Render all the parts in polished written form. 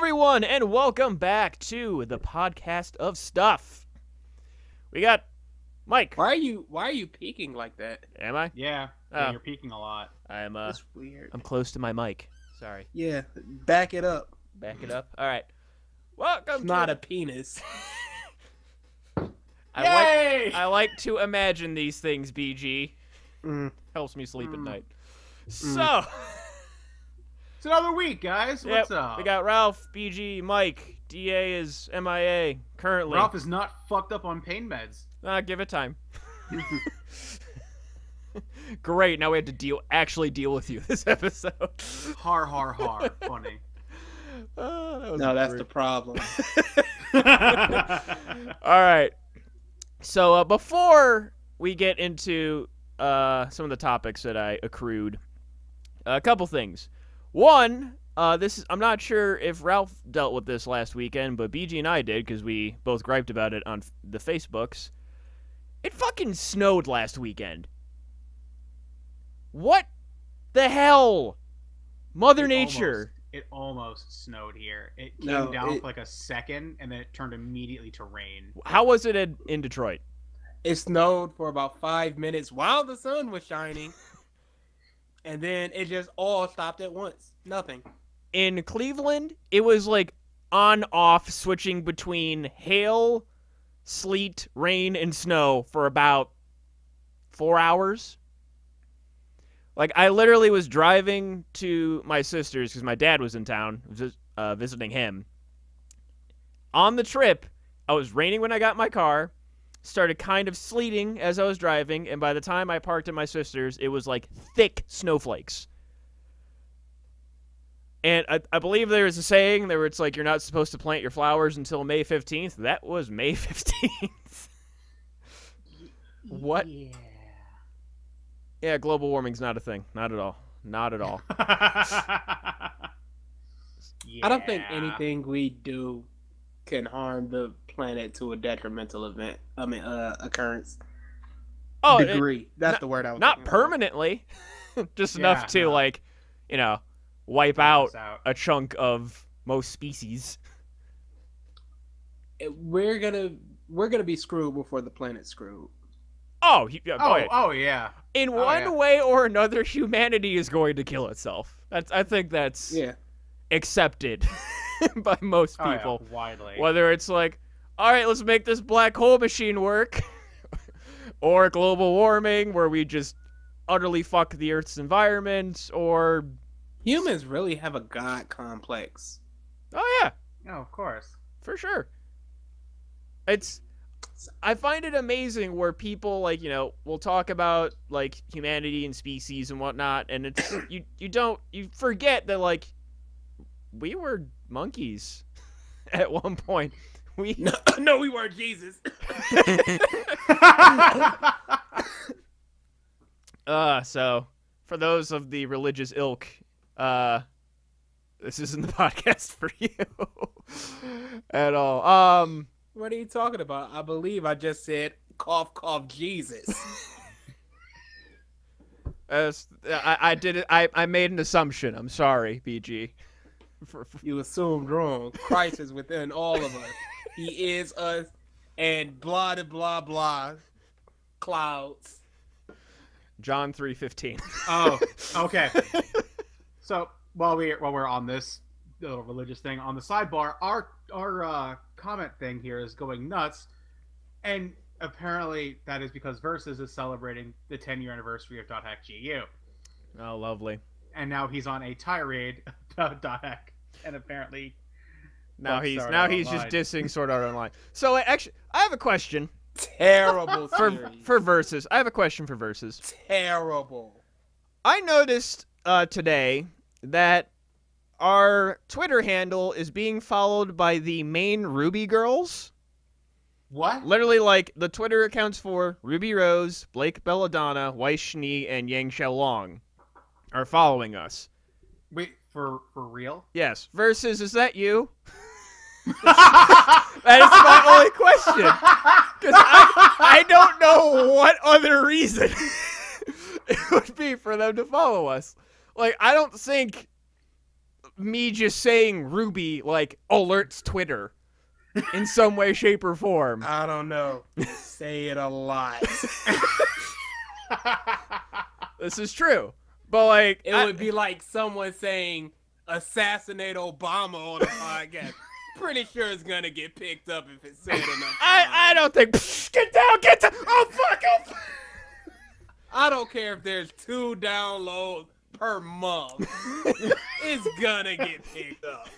everyone, and welcome back to the podcast of stuff. We got Mike. Why are you peeking like that? Am I? Yeah, you're peeking a lot. That's weird. I'm close to my mic. Sorry. Yeah, back it up. Back it up. All right. Welcome. It's not a penis. I like to imagine these things. BG helps me sleep at night. So. It's another week, guys. What's up? We got Ralph, BG, Mike. DA is MIA currently. Ralph is not fucked up on pain meds. Give it time. Great. Now we have to actually deal with you this episode. Har har har. Funny. That's the problem. All right. So before we get into some of the topics that I accrued, a couple things. One, I'm not sure if Ralph dealt with this last weekend, but BG and I did because we both griped about it on the Facebooks. It fucking snowed last weekend. What the hell? Mother Nature. It almost snowed here. It came down for like a second, and then it turned immediately to rain. How was it in Detroit? It snowed for about 5 minutes while the sun was shining. And then it just all stopped at once. Nothing. In Cleveland, it was like on-off switching between hail, sleet, rain, and snow for about 4 hours. Like, I literally was driving to my sister's because my dad was in town visiting him. On the trip, it was raining when I got in my car. Started kind of sleeting as I was driving, and by the time I parked at my sister's, it was like thick snowflakes. And I believe there is a saying where it's like you're not supposed to plant your flowers until May 15th. That was May 15th. What? Yeah, global warming's not a thing. Not at all. Not at all. I don't think anything we do can harm the planet to a detrimental occurrence. Degree. That's the word I was not permanently. Just enough to wipe out a chunk of most species. We're gonna be screwed before the planet's screwed. Oh yeah. In one way or another, humanity is going to kill itself. I think that's accepted by most people. Widely. Whether it's like, all right, let's make this black hole machine work, or global warming, where we just utterly fuck the Earth's environment, or humans really have a god complex. Oh yeah. Oh, of course. For sure. I find it amazing where people will talk about like humanity and species and whatnot, and it's you forget that we were monkeys at one point. No, we weren't Jesus. So for those of the religious ilk, this isn't the podcast for you at all. What are you talking about? I believe I just said cough cough Jesus. I did it. I made an assumption. I'm sorry, BG. You assumed wrong. Christ is within all of us. He is us, and blah blah blah. Clouds. John 3:15. Oh, okay. So while we're on this little religious thing on the sidebar, our comment thing here is going nuts, and apparently that is because Versus is celebrating the 10-year anniversary of .hack.gu. Oh, lovely. And now he's on a tirade about .hack, and apparently now he's just dissing Sword Art Online. So I have a question. Terrible for Versus. I have a question for Versus. Terrible. I noticed today that our Twitter handle is being followed by the main Ruby girls. What? Literally, the Twitter accounts for Ruby Rose, Blake Belladonna, Weiss Schnee, and Yang Xiaolong are following us. Wait, for real? Yes. Versus, is that you? That is my only question. Because I don't know what other reason it would be for them to follow us. I don't think me just saying Ruby like alerts Twitter in some way, shape, or form. I don't know. Say it a lot. This is true. But like it would be like someone saying assassinate Obama on a podcast. Pretty sure it's gonna get picked up if it's said enough. I don't think get down. Oh fuck. I don't care if there's 2 downloads per month. It's gonna get picked up.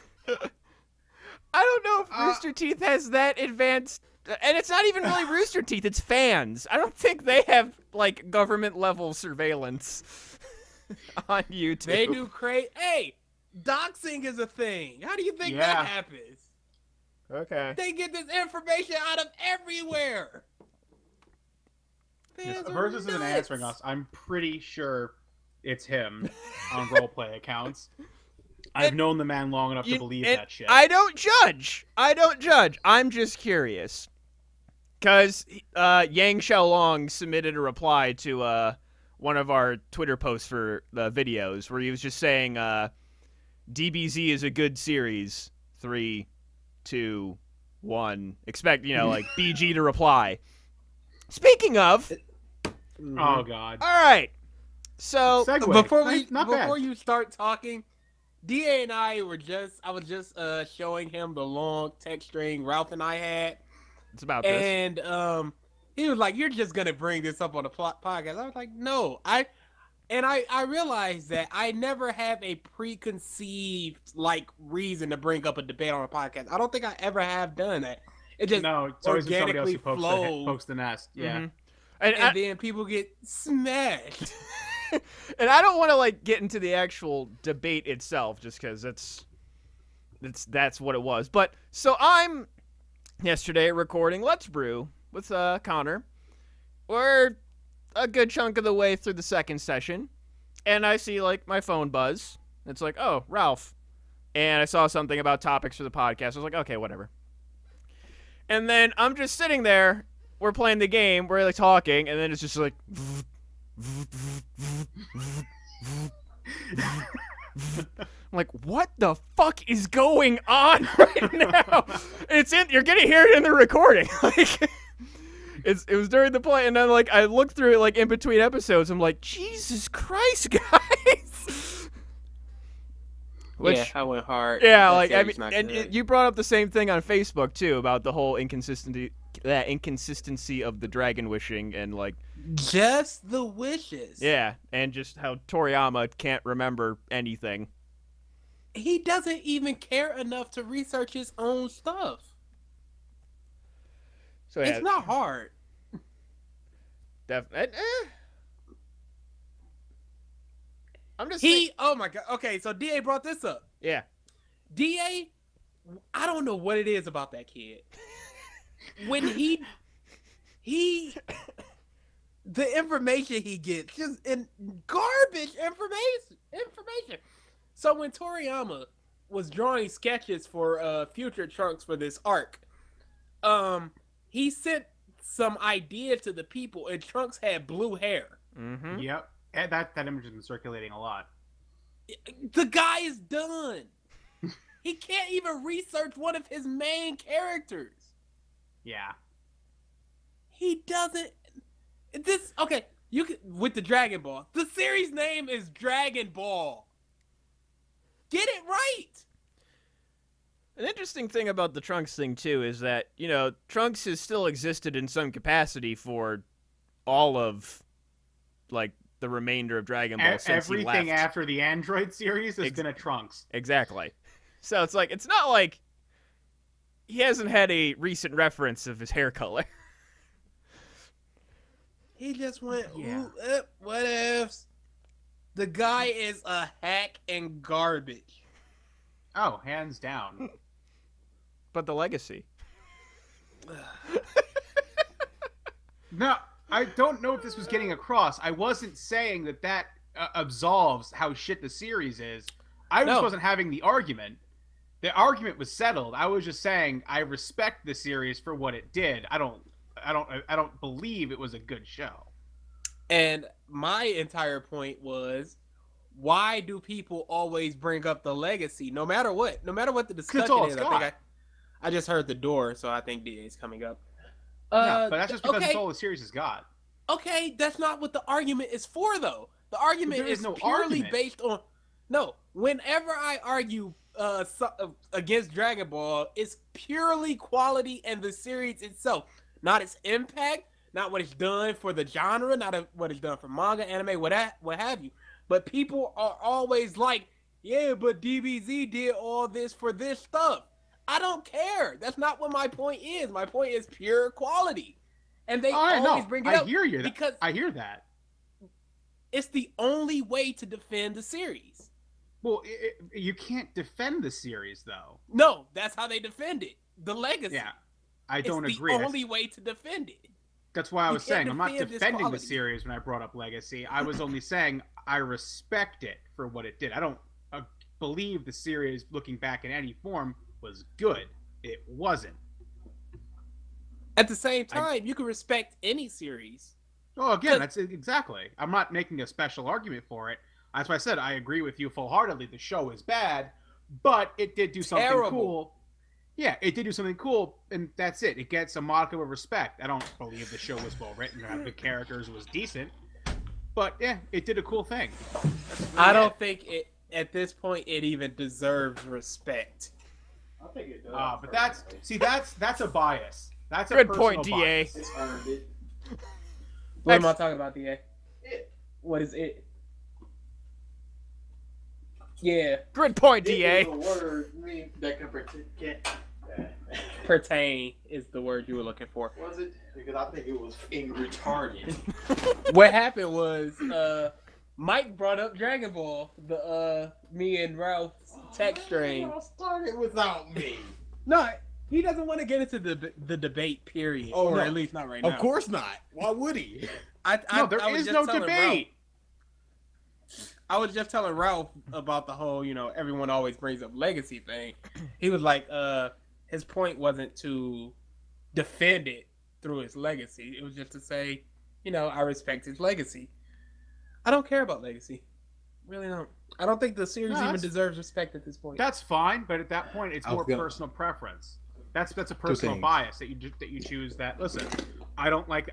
I don't know if Rooster Teeth has that advanced, and it's not even really Rooster Teeth, it's fans. I don't think they have, like, government-level surveillance on YouTube. They do Hey, doxing is a thing. How do you think that happens? Okay. They get this information out of everywhere. Versus isn't answering us. I'm pretty sure it's him on roleplay accounts. I've known the man long enough to believe that shit. I don't judge. I'm just curious. Because Yang Xiaolong submitted a reply to one of our Twitter posts for the videos where he was just saying DBZ is a good series. 3, 2, 1. Expect, like BG to reply. Speaking of... Oh, God. All right. So... Before you start talking... DA and I was just showing him the long text string Ralph and I had. It's about this. And he was like, "You're just gonna bring this up on the podcast." I was like, "No, I realized that I never have a preconceived reason to bring up a debate on a podcast. I don't think I ever have done that. It just it's always somebody else who flows. pokes the nest. Yeah, mm-hmm. and then people get smashed. And I don't want to get into the actual debate itself, just because that's what it was. But so I'm yesterday recording Let's Brew with Connor. We're a good chunk of the way through the second session, and I see my phone buzz. It's like, oh, Ralph, and I saw something about topics for the podcast. I was like, okay, whatever. And then I'm just sitting there. We're playing the game. We're talking, and then it's just like. I'm like, what the fuck is going on right now? You're gonna hear it in the recording. It was during the play, and then I looked through it in between episodes. I'm like, Jesus Christ, guys. Yeah, I went hard. Yeah, you brought up the same thing on Facebook too about the whole inconsistency of the dragon wishing and just the wishes. Yeah, and just how Toriyama can't remember anything. He doesn't even care enough to research his own stuff. So it's not hard. I'm just oh my god. Okay, so DA brought this up. Yeah. DA, I don't know what it is about that kid. When he the information he gets just in garbage information. So when Toriyama was drawing sketches for future Trunks for this arc, he sent some idea to the people, and Trunks had blue hair. Mm-hmm. Yep, and that image has been circulating a lot. The guy is done. He can't even research one of his main characters. Yeah. He doesn't. You can with the Dragon Ball. The series name is Dragon Ball. Get it right. An interesting thing about the Trunks thing too is that Trunks has still existed in some capacity for all of the remainder of Dragon Ball since he left. Everything after the Android series has been a Trunks. Exactly. So it's not like he hasn't had a recent reference of his hair color. He just went, what ifs? The guy is a hack and garbage. Oh, hands down. But the legacy. No, I don't know if this was getting across. I wasn't saying that absolves how shit the series is. I just wasn't having the argument. The argument was settled. I was just saying I respect the series for what it did. I don't believe it was a good show. And my entire point was, why do people always bring up the legacy, no matter what the discussion is? I just heard the door, so I think DA is coming up. No, but that's just because it's all the series has got. Okay, that's not what the argument is for, though. The argument is purely based on. No, whenever I argue against Dragon Ball, it's purely quality and the series itself, not its impact, not what it's done for the genre, not what it's done for manga, anime, what have you. But people are always like, yeah, but DBZ did all this for this stuff. I don't care. That's not what my point is. My point is pure quality. And they always bring it up. I hear that. It's the only way to defend the series. Well, you can't defend the series, though. No, that's how they defend it. The legacy. Yeah, I don't agree. It's the only way to defend it. That's why I was saying I'm not defending the series when I brought up Legacy. I was only saying I respect it for what it did. I don't believe the series, looking back in any form, was good. It wasn't. At the same time, you can respect any series. Oh, again, that's exactly. I'm not making a special argument for it. That's why I said I agree with you full-heartedly. The show is bad, but it did do something cool. Yeah, it did do something cool, and that's it. It gets a modicum of respect. I don't believe the show was well-written or had good characters, was decent. But, yeah, it did a cool thing. I don't think it, at this point, it even deserves respect. I think it does. But that's a bias. That's a good point, DA. It's earned it. What am I talking about, DA? It. What is it? Yeah. Good point, It DA. is a word that can Pertain is the word you were looking for. Was it? Because I think it was retarded. What happened was Mike brought up Dragon Ball, me and Ralph's text string. Y'all started without me. No, he doesn't want to get into the debate, period. Oh, or no. at least not right now. Of course not. Why would he? There is no debate. I was just telling Ralph about the whole, everyone always brings up legacy thing. He was like, his point wasn't to defend it through his legacy. It was just to say, I respect his legacy. I don't care about legacy. Really don't. I don't think the series even deserves respect at this point. That's fine, but at that point, it's more personal preference. That's a personal bias that you choose. That listen, I don't like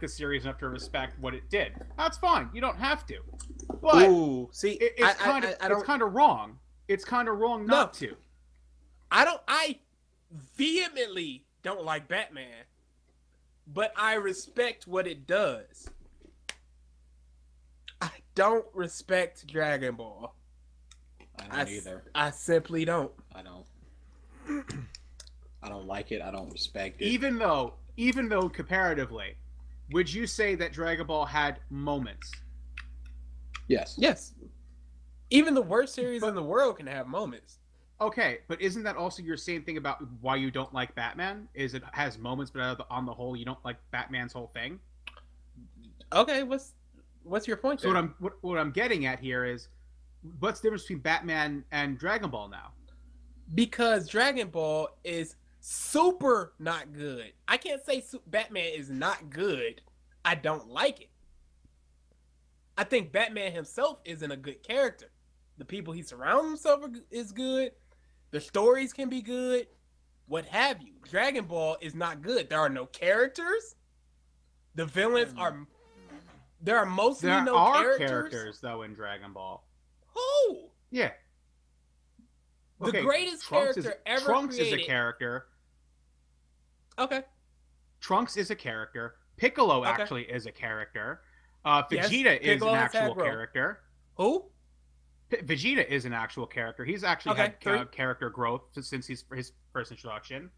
the series enough to respect what it did. That's fine. You don't have to. But it's kind of wrong. It's kind of wrong not to. I vehemently don't like Batman, but I respect what it does. I don't respect Dragon Ball. I don't either. I simply don't. I don't. I don't like it. I don't respect it. Even though comparatively, would you say that Dragon Ball had moments? Yes. Yes. Even the worst series in the world can have moments. Okay, but isn't that also your same thing about why you don't like Batman? Is it has moments, but on the whole, you don't like Batman's whole thing? Okay, what's your point? So what I'm getting at here is, what's the difference between Batman and Dragon Ball now? Because Dragon Ball is super not good. I can't say Batman is not good. I don't like it. I think Batman himself isn't a good character. The people he surrounds himself is good. The stories can be good. What have you. Dragon Ball is not good. There are no characters. The villains are... There are mostly no characters. There are characters, though, in Dragon Ball. Who? Yeah. The greatest character ever Trunks created. is a character. Okay. Trunks is a character. Piccolo actually is a character. Vegeta is an actual character. Who? Vegeta is an actual character. He's actually had character growth since his first introduction.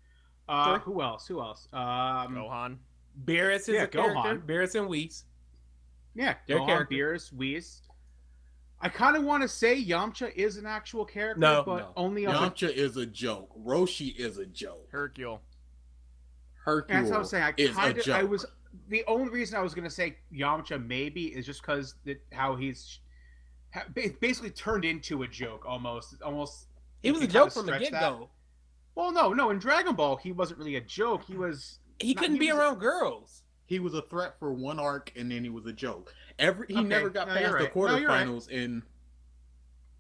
Who else? Gohan. Beerus is a character. Gohan. Beerus and Whis. Yeah, They're Gohan, Beerus, Whis. I kind of want to say Yamcha is an actual character, but only Yamcha is a joke. Roshi is a joke. Hercule. That's what I'm saying. The only reason I was going to say Yamcha maybe is just because how he's basically turned into a joke almost. He was a joke from the get-go. Well, no. In Dragon Ball, he wasn't really a joke. He couldn't be around girls. He was a threat for one arc, and then he was a joke. He never got past the quarterfinals in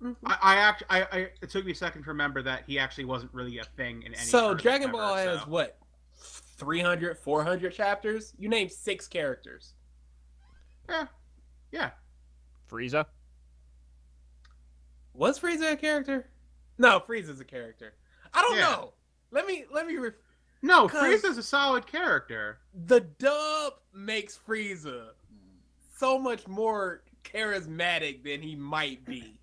It took me a second to remember that he actually wasn't really a thing in any. So Dragon ever, Ball has what, 300, 400 chapters? You named 6 characters. Yeah. Frieza. Was Frieza a character? No, Frieza's a character. I don't know. Let me. No, Frieza's a solid character. The dub makes Frieza so much more charismatic than he might be.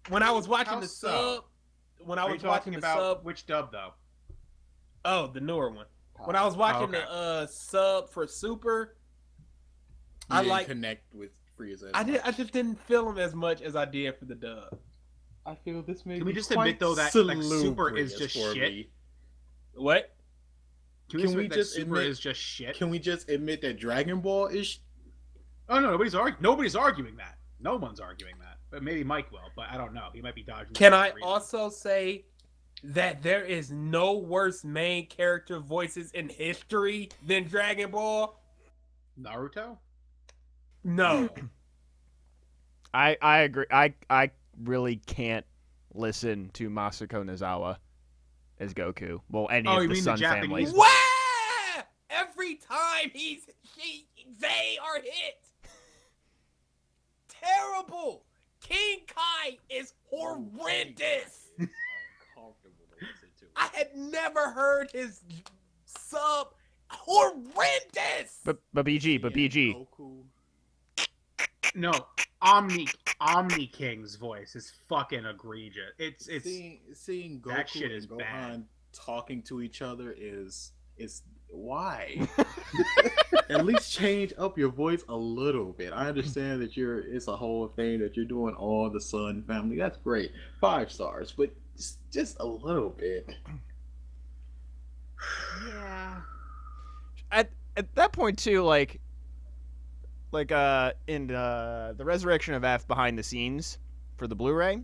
When I was watching the sub, which dub though? Oh, the newer one. When I was watching the sub for Super, I like connect with Frieza. I just didn't feel him as much as I did for the dub. I feel this may. Can we just admit though that like, Super is just shit? Me. What? Can we just Super is just shit? Can we just admit that Dragon Ball is? Oh no, nobody's arguing that. No one's arguing that. But maybe Mike will, but I don't know. He might be dodging. Can I also say that there is no worse main character voices in history than Dragon Ball? Naruto? No. I agree. I really can't listen to Masako Nozawa as Goku. Well, any of the Sun families. Wow! Every time they are hit. Terrible. King Kai is horrendous. I had never heard his sub horrendous. But BG. No, Omni King's voice is fucking egregious. It's seeing Goku that shit is and Gohan bad. Talking to each other is why? At least change up your voice a little bit. I understand that it's a whole thing that you're doing all the Sun family. That's great. 5 stars, but just a little bit. Yeah. At that point too, like in the Resurrection of F behind the scenes for the Blu-ray,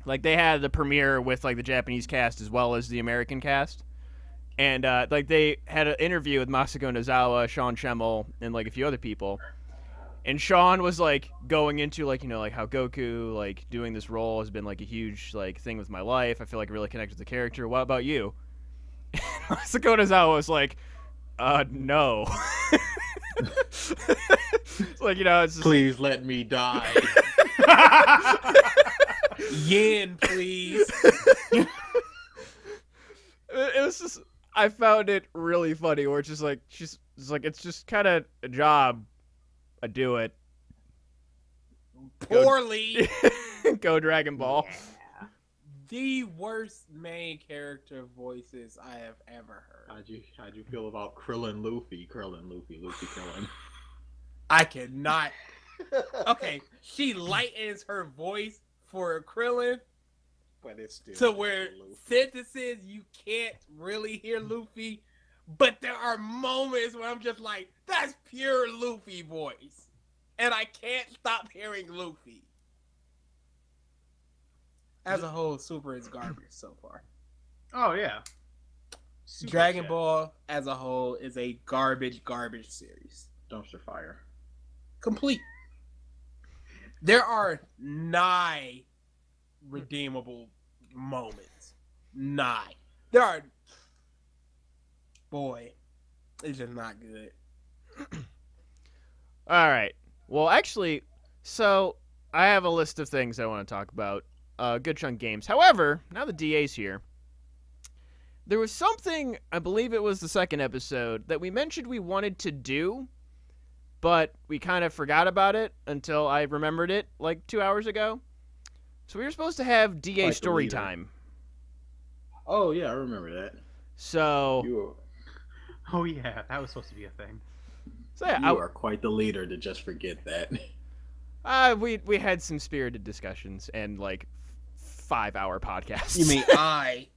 like they had the premiere with like the Japanese cast as well as the American cast. And like they had an interview with Masako Nozawa, Sean Schemmel, and like a few other people. And Sean was like going into like, you know, like how Goku like doing this role has been like a huge like thing with my life. I feel like I really connect with the character. What about you? And Masako Nozawa was like, no. It's like, you know, it's just... Please let me die. Yen, please. It was just, I found it really funny where it's just like, it's just kind of a job. I do it. Poorly. Go Dragon Ball. Yeah. The worst main character voices I have ever heard. How'd you feel about Krillin Luffy? Luffy Krillin. I cannot. Okay, she lightens her voice for Krillin. But it's still to where sentences you can't really hear Luffy, but there are moments where I'm just like, that's pure Luffy voice, and I can't stop hearing Luffy. As a whole, Super is garbage so far. Oh yeah. Dragon Ball as a whole is a garbage series. Dumpster fire. Complete. There are 9 redeemable moments. 9. There are. Boy, it's just not good. All right. Well, actually, so I have a list of things I want to talk about. Good chunk games. However, now the DA's here. There was something, I believe it was the second episode, that we mentioned we wanted to do, but we kind of forgot about it until I remembered it like 2 hours ago. So we were supposed to have DA story time. Oh, yeah, I remember that. So... Oh, yeah, that was supposed to be a thing. So, yeah, you are quite the leader to just forget that. We had some spirited discussions and, like, 5-hour podcasts. You mean I?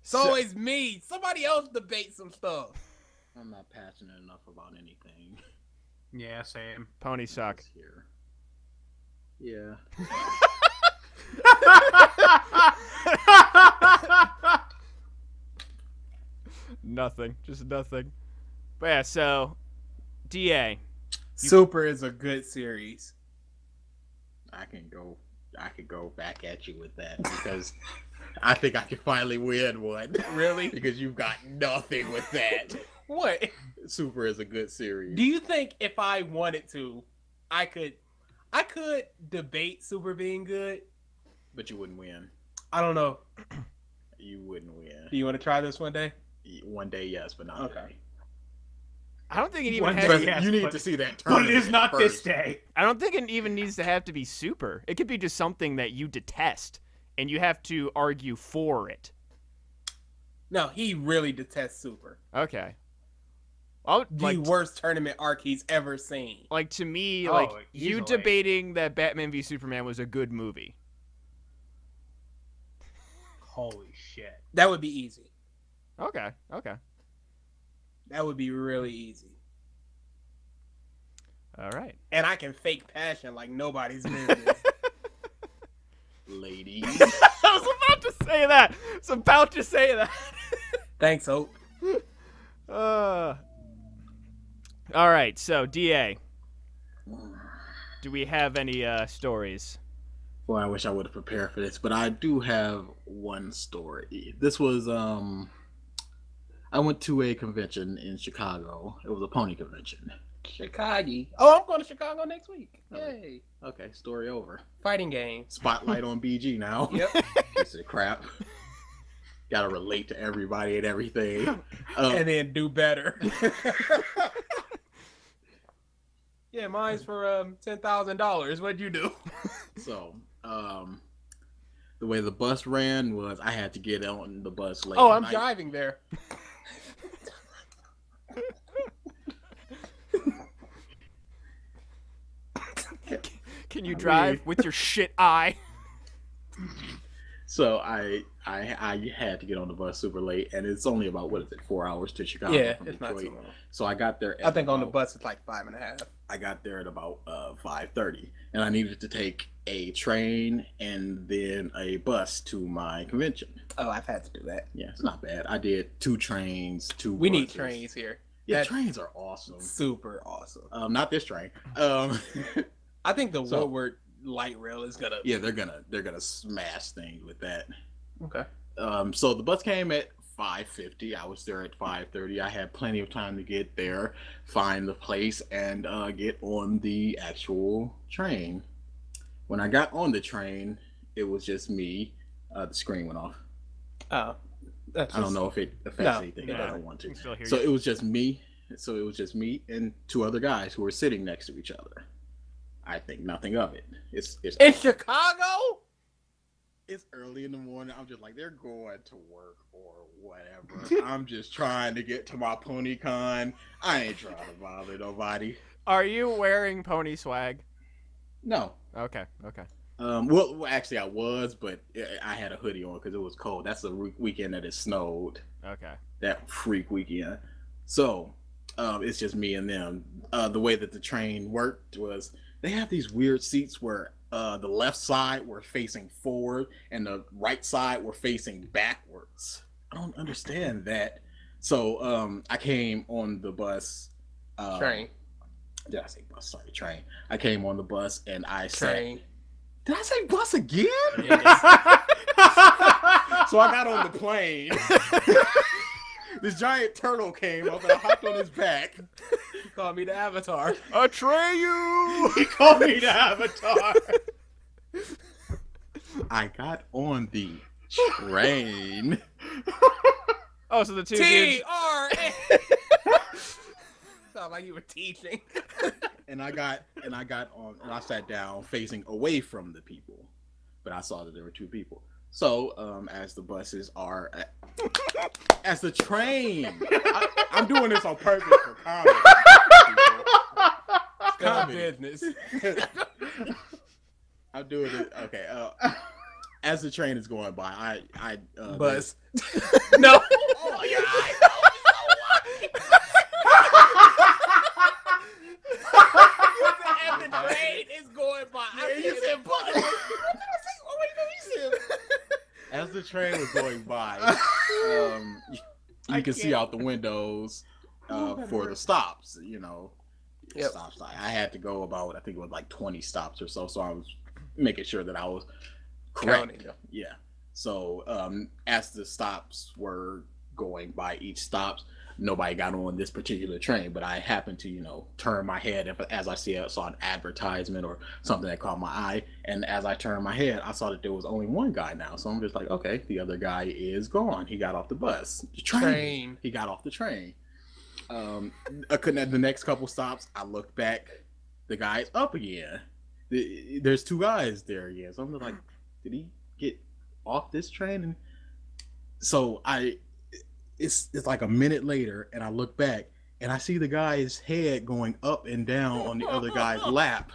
It's always me. Somebody else debate some stuff. I'm not passionate enough about anything. Yeah, same. Ponies suck. Here. Yeah. Nothing. Just nothing. But yeah, so DA. Super is a good series. I can go back at you with that because I think I can finally win one. Really? Because you've got nothing with that. What? Super is a good series. Do you think if I wanted to, I could debate Super being good? But you wouldn't win. I don't know. You wouldn't win. Do you want to try this one day? One day, yes, but not today. I don't think it even One has. day, To, yes, you need but- to see that. But it is tournament not first. this day. I don't think it even needs to have to be super. It could be just something that you detest, and you have to argue for it. No, he really detests Super. Okay. Well, The worst tournament arc he's ever seen. like to me, Oh, like you easily. debating that Batman v Superman was a good movie. Holy shit. That would be easy. Okay. That would be really easy. All right. And I can fake passion like nobody's business. Ladies. I was about to say that. Thanks, Hope. All right. So, DA, do we have any stories? Boy, I wish I would have prepared for this, but I do have one story. This was I went to a convention in Chicago. It was a pony convention. Chicago. Oh, I'm going to Chicago next week. Okay. Yay. Okay, story over. Fighting game. Spotlight on BG now. Yep. Piece of crap. Gotta relate to everybody and everything. And then do better. Yeah, mine's for $10,000. What'd you do? So, the way the bus ran was I had to get on the bus late. Oh, I'm at night. driving there. Can you drive with your shit eye? So I had to get on the bus super late, and it's only about 4 hours to Chicago Yeah, from it's not Detroit. too long. So I got there. I think on the about- bus it's like 5.5. I got there at about 5:30, and I needed to take a train and then a bus to my convention. Oh, I've had to do that. Yeah, it's not bad. I did 2 trains, 2 We need buses. trains here. Yeah, That's trains are awesome. super awesome. Not this train. I think the So- Woodward light rail is gonna. Yeah, they're gonna smash things with that. Okay. So the bus came at 5:50. I was there at 5:30. I had plenty of time to get there, find the place, and get on the actual train. When I got on the train, it was just me. The screen went off. Oh, that's I don't know if it affects anything. no, I don't want I to. can still hear So you. it was just me. So it was just me and 2 other guys who were sitting next to each other. I think nothing of it. It's in Chicago. It's early in the morning. I'm just like, they're going to work or whatever. I'm just trying to get to my PonyCon. I ain't trying to bother nobody. Are you wearing pony swag? No. Okay. Well, actually, I was, but I had a hoodie on because it was cold. That's the weekend that it snowed. Okay. That freak weekend. So, it's just me and them. The way that the train worked was they have these weird seats where the left side were facing forward and the right side were facing backwards. I don't understand that. So I came on the bus. Train. Did I say bus? Sorry, train. I came on the bus and I Train. said, did I say bus again? Yes. So I got on the plane. This giant turtle came up and I hopped on his back. You call me the Avatar. Atreyu! He called me the Avatar. I got on the train. Oh, so the two dudes. T-R-A. Sound like you were teaching. And I got on and I sat down facing away from the people. But I saw that there were 2 people. So, as the buses are as the train. I'm doing this on purpose for comedy. Comedy business. I'm doing it. Okay. As the train is going by, I Buzz. No. Oh my god! And the train is going by. You said buzz. What did I say? Oh wait, no, you said. As the train was going by, you can see out the windows for the stops. You know, stops. I had to go about, I think it was like 20 stops or so. So I was making sure that I was correct. Counting. Yeah. So as the stops were going by each stops, nobody got on this particular train, but I happened to, turn my head as I saw an advertisement or something that caught my eye. And as I turned my head, I saw that there was only one guy now. So I'm just like, okay, the other guy is gone. He got off the bus. The train. He got off the train. The next couple stops, I looked back. The guy's up again. There's two guys there again. So I'm just like, did he get off this train? And so it's like a minute later, and I look back, and I see the guy's head going up and down on the other guy's lap.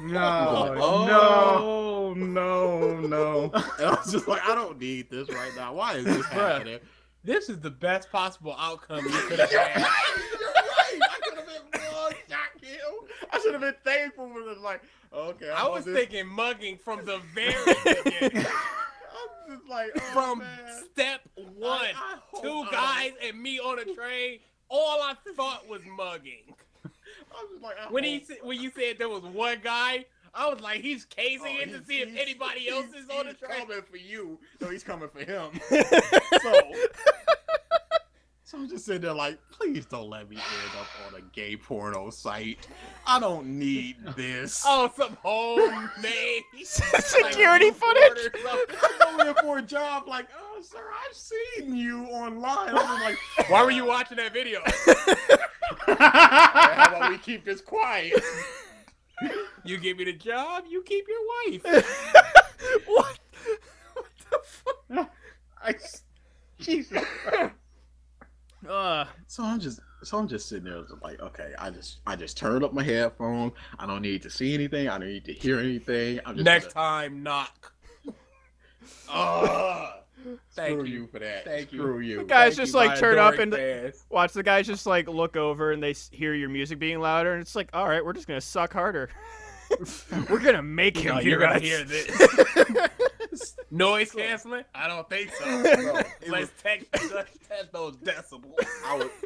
No, no. And I was just like, I don't need this right now. Why is this happening? This is the best possible outcome you could have had. You're right. I could have been shot killed. I should have been thankful for this. Like, okay. I was thinking mugging from the very beginning. Just like, From man. step one, I hope two guys and me on a train. All I thought was mugging. I was just like, When you said there was one guy, I was like, he's casing in to see if anybody else is on the train. He's coming for you, no, he's coming for him. So I'm just sitting there like, please don't let me end up on a gay porno site. I don't need this. Oh, some homemade Security footage. I'm going for a job like, oh, sir, I've seen you online. I'm just like, Why were you watching that video? how about we keep this quiet? You give me the job, you keep your wife. What the fuck? Jesus. So I'm just sitting there like, okay, I just turned up my headphones. I don't need to see anything. I don't need to hear anything. I'm just Next time, knock. Screw you for that. Thank you. Screw you. The guys Thank just you, like my turn up adoring and fans. watch the guys just like look over and they hear your music being louder and it's like, all right, we're just gonna suck harder. We're gonna make him hear you're gonna us. hear this. Noise canceling? I don't think so. Let's test those decibels.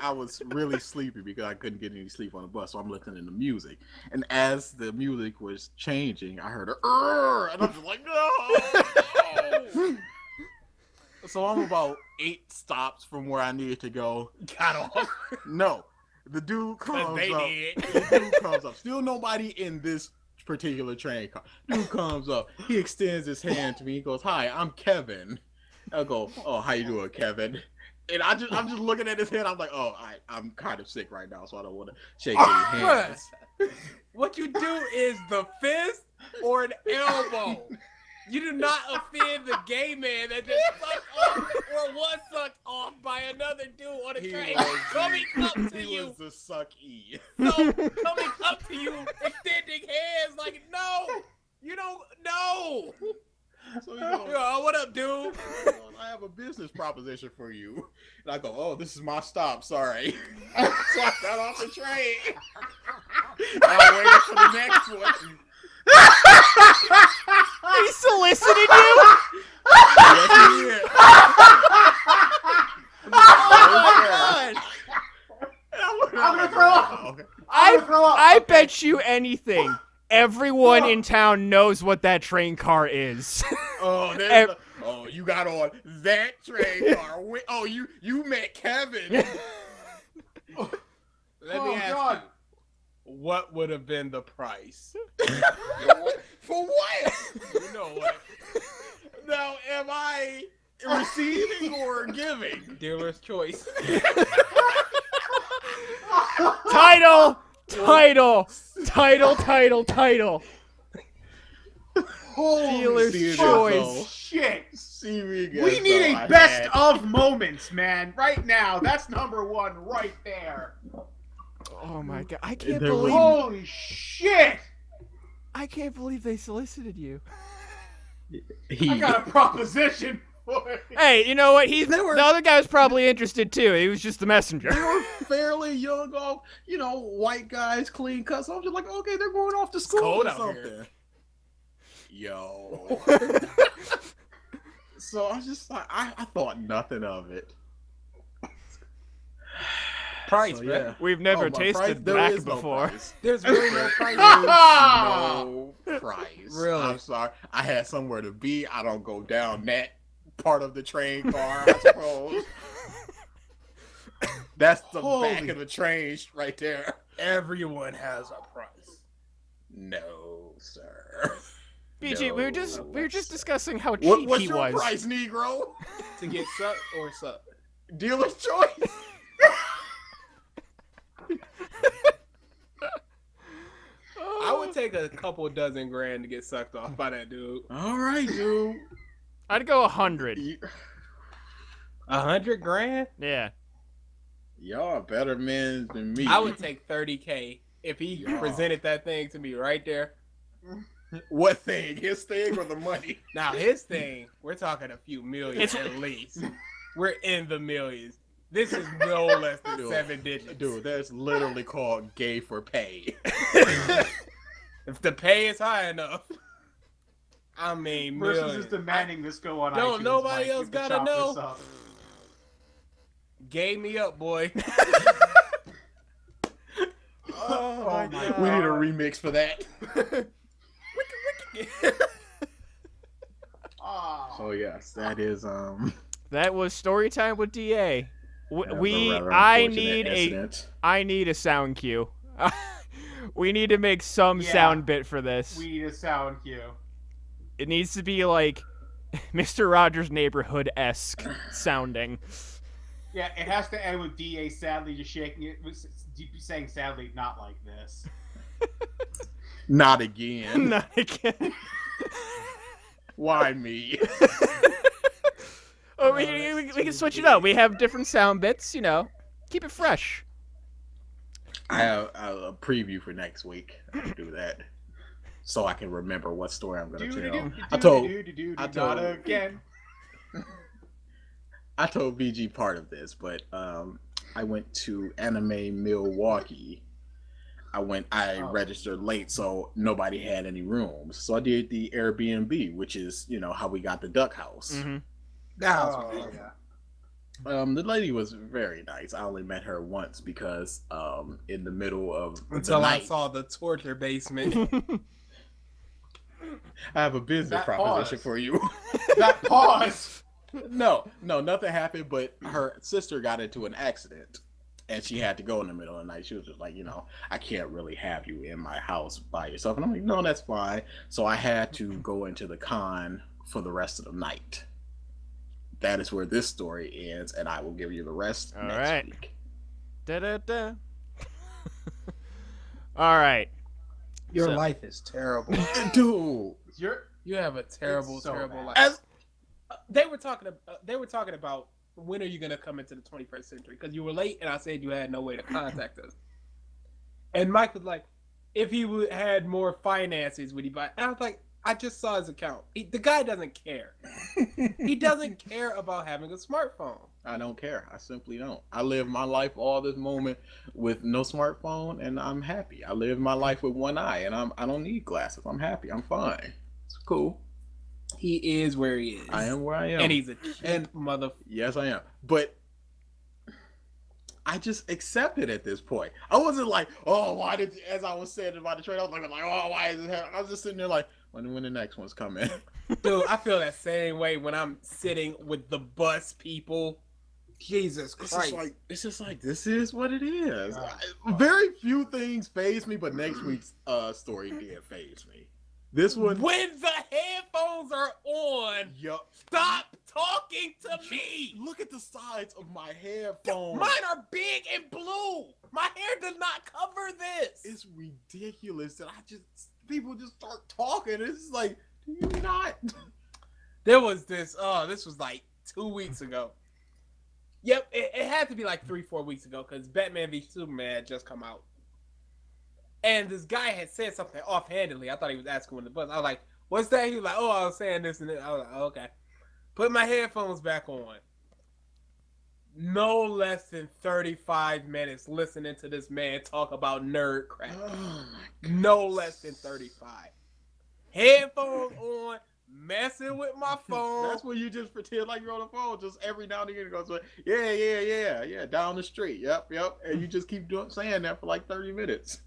I was really sleepy because I couldn't get any sleep on the bus, so I'm listening to music. And as the music was changing, I heard a and I'm just like, no. So I'm about 8 stops from where I needed to go. Got off. No, the dude comes they up. did. The dude comes up. Still nobody in this particular train car. Dude comes up. He extends his hand to me. He goes, "Hi, I'm Kevin." I go, "Oh, how you doing, Kevin?" And I'm just looking at his hand. I'm like, "Oh, I'm kind of sick right now, so I don't want to shake any hands." What you do is the fist or an elbow. You do not offend the gay man that just sucked off or was sucked off by another dude on a train. Coming up to He you. was the sucky. No, coming up to you, extending hands like, no, you don't know. So he goes, Yo, what up, dude? I have a business proposition for you. And I go, "Oh, this is my stop. Sorry." So I got off the train. I waited for the next one. He solicited you? Yes, he did. I'm gonna throw up. Okay. I bet you anything. Everyone in town knows what that train car is. Oh, you got on that train car. Oh, you met Kevin. Let me ask you, what would have been the price? For what? You know what? Now, am I receiving or giving? Dealer's choice. Title. Holy Dealer's shit. choice. shit. See me again. We need So a best of moments, man. Right now, that's number one right there. Oh my god! I can't There was- believe Holy shit! they solicited you. I got a proposition for it. Hey, you know what? They were- The other guy was probably interested too. He was just the messenger. They were fairly young, off, white guys, clean cut. So I'm just like, okay, they're going off to school cold or out something. here. Yo. So I was just like, I thought nothing of it. price, So, bro. yeah. We've never Oh, my price? tasted There black is no before. price. There's really no price. No price. Really? I'm sorry. I had somewhere to be. I don't go down that part of the train car, I suppose. That's the back of the train right there. Everyone has a price. No, sir. BG, we were No, just sir. discussing how cheap What's he your was. price, Negro? To get sucked or sucked? Dealer's choice. I would take a couple dozen grand to get sucked off by that dude. All right, dude. I'd go 100. 100 grand? Yeah. Y'all are better men than me. I would take 30K if he Yeah. presented that thing to me right there. What thing? His thing or the money? Now his thing, we're talking a few million It's- at least. We're in the millions. This is no less than Dude. 7 digits. Dude, that's literally called gay for pay. If the pay is high enough, I mean, Versus millions. just demanding this go on Don't iTunes, nobody Mike, else you can gotta chop know. this up. Gay me up, boy. Oh my We need a God. remix for that. Oh. So yes, that is That was story time with DA. a We rather I unfortunate need incident. a sound cue. We need to make some Yeah. sound bit for this. We need a sound cue. It needs to be like Mr. Rogers' Neighborhood-esque sounding. Yeah, it has to end with DA sadly just shaking it, saying sadly, not like this. Not again. Not again. Why me? Oh, we can switch it up. We have different sound bits, you know. Keep it fresh. I have a preview for next week. I can do that, so I can remember what story I'm gonna tell. I told- not again. I told VG part of this, but I went to Anime Milwaukee. I registered late, so nobody had any rooms. So I did the Airbnb, which is how we got the Duck House. Mm-hmm. Oh, yeah. The lady was very nice. I only met her once because in the middle of Until the I night, saw the torture basement. I have a business That proposition pause. for you. That pause. No, nothing happened, but her sister got into an accident and she had to go in the middle of the night. She was just like, I can't really have you in my house by yourself. And I'm like, no, that's fine. So I had to go into the con for the rest of the night. That is where this story ends, and I will give you the rest All next right. week. Da-da-da. All right. Your So- life is terrible. Dude, You have a terrible, It's so terrible bad. life. as They were talking about when are you gonna come into the 21st century? Because you were late, and I said you had no way to contact us. And Mike was like, if he had more finances, would he buy? And I was like, I just saw his account. The guy doesn't care. He doesn't care about having a smartphone. I don't care. I simply don't. I live my life all this moment with no smartphone, and I'm happy. I live my life with one eye, and I don't need glasses. I'm happy. I'm fine. It's cool. He is where he is. I am where I am. And he's a cheap mother. Yes, I am. But I just accept it at this point. I wasn't like, oh, why did? As I was saying about the trade, I was like, oh, why is it happening? I was just sitting there like, when the next one's coming. Dude, I feel that same way when I'm sitting with the bus people. Jesus Christ. It's just like this is what it is. Very few things phase me, but next week's story did phase me. This one, When the headphones are on, yup. stop talking to me. Look at the sides of my headphones. Mine are big and blue. My hair does not cover this. It's ridiculous that people just start talking. It's like, do you not? There was this was like 2 weeks ago. Yep, it had to be like 3-4 weeks ago because Batman v Superman had just come out. And this guy had said something offhandedly. I thought he was asking when the bus. I was like, what's that? He was like, oh, I was saying this and that. I was like, oh, okay. Put my headphones back on. No less than 35 minutes listening to this man talk about nerd crap. Oh No less than 35. Headphones on, messing with my phone. That's when you just pretend like you're on the phone. Just every now and again, it goes, yeah, down the street. Yep. And you just keep saying that for like 30 minutes.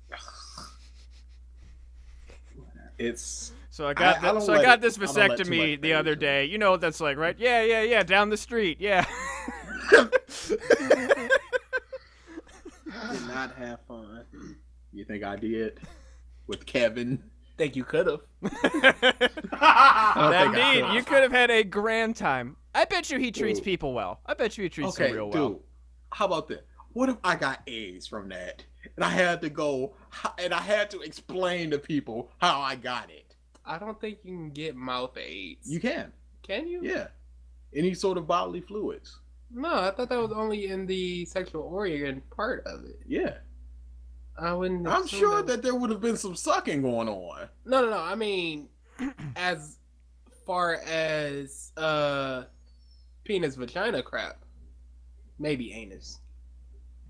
It's... So I got this vasectomy the other day. You know what that's like, right? Yeah, down the street. Yeah. Did not have fun. You think I did? With Kevin? Think you could have. Indeed, you could have had a grand time. I bet you he treats people well. I bet you he treats them real well. Dude, how about that? What if I got AIDS from that? And I had to go, and I had to explain to people how I got it. I don't think you can get mouth AIDS. You can. Can you? Yeah. Any sort of bodily fluids. No, I thought that was only in the sexual organ part of it. Yeah. I wouldn't. I'm sure that there would have been some sucking going on. No. I mean, as far as penis vagina crap, maybe anus.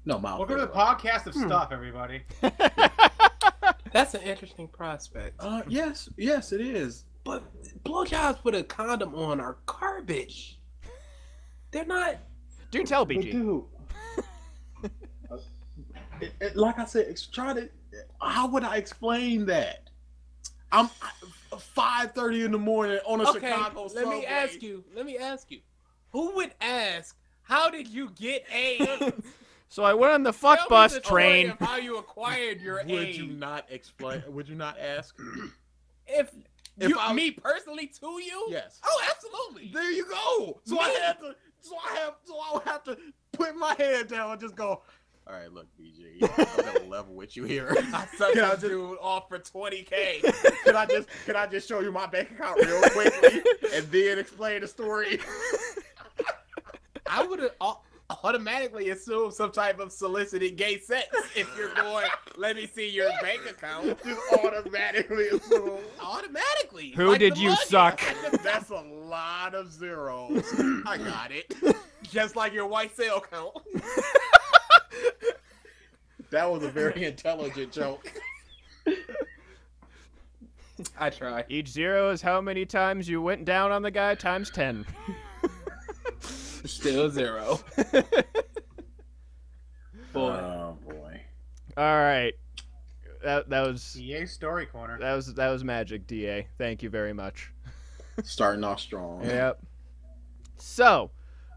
No, mouth. Welcome to the podcast of stuff, everybody. That's an interesting prospect. Yes, it is. But blowjobs with a condom on are garbage. They're not. Do tell, BG. Dude, like I said, how would I explain that? I'm 5:30 in the morning on a Chicago subway. Let me ask you. Who would ask, how did you get AIDS? So I went on the fuck bus train. How you acquired your AIDS? Would you not explain? Would you not ask? If me personally to you? Yes. Oh, absolutely. There you go. So I would have to put my head down and just go, all right, look, BG, I'm gonna level with you here. I sucked this dude off for $20K. Can I just show you my bank account real quickly and then explain the story? I would have automatically assumed some type of solicited gay sex if you're going, let me see your bank account. Just automatically assume. Automatically. Who did you suck? That's a lot of zeros. I got it. Just like your white sale count. That was a very intelligent joke. I try. Each zero is how many times you went down on the guy times 10. Still zero. Boy. Oh boy. All right. That was EA Story Corner. that was magic, DA. Thank you very much. Starting off strong. Yep. So,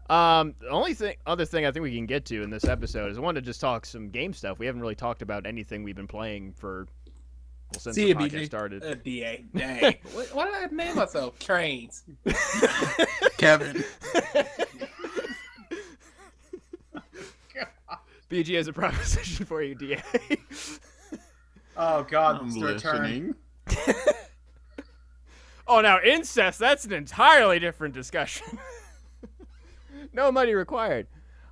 the other thing I think we can get to in this episode is I wanted to just talk some game stuff. We haven't really talked about anything we've been playing since the podcast started. DA. Dang. What did I name myself? Trains. Kevin. BG has a proposition for you, DA. Oh God, I'm Mr. listening. Oh, now incest, that's an entirely different discussion. No money required.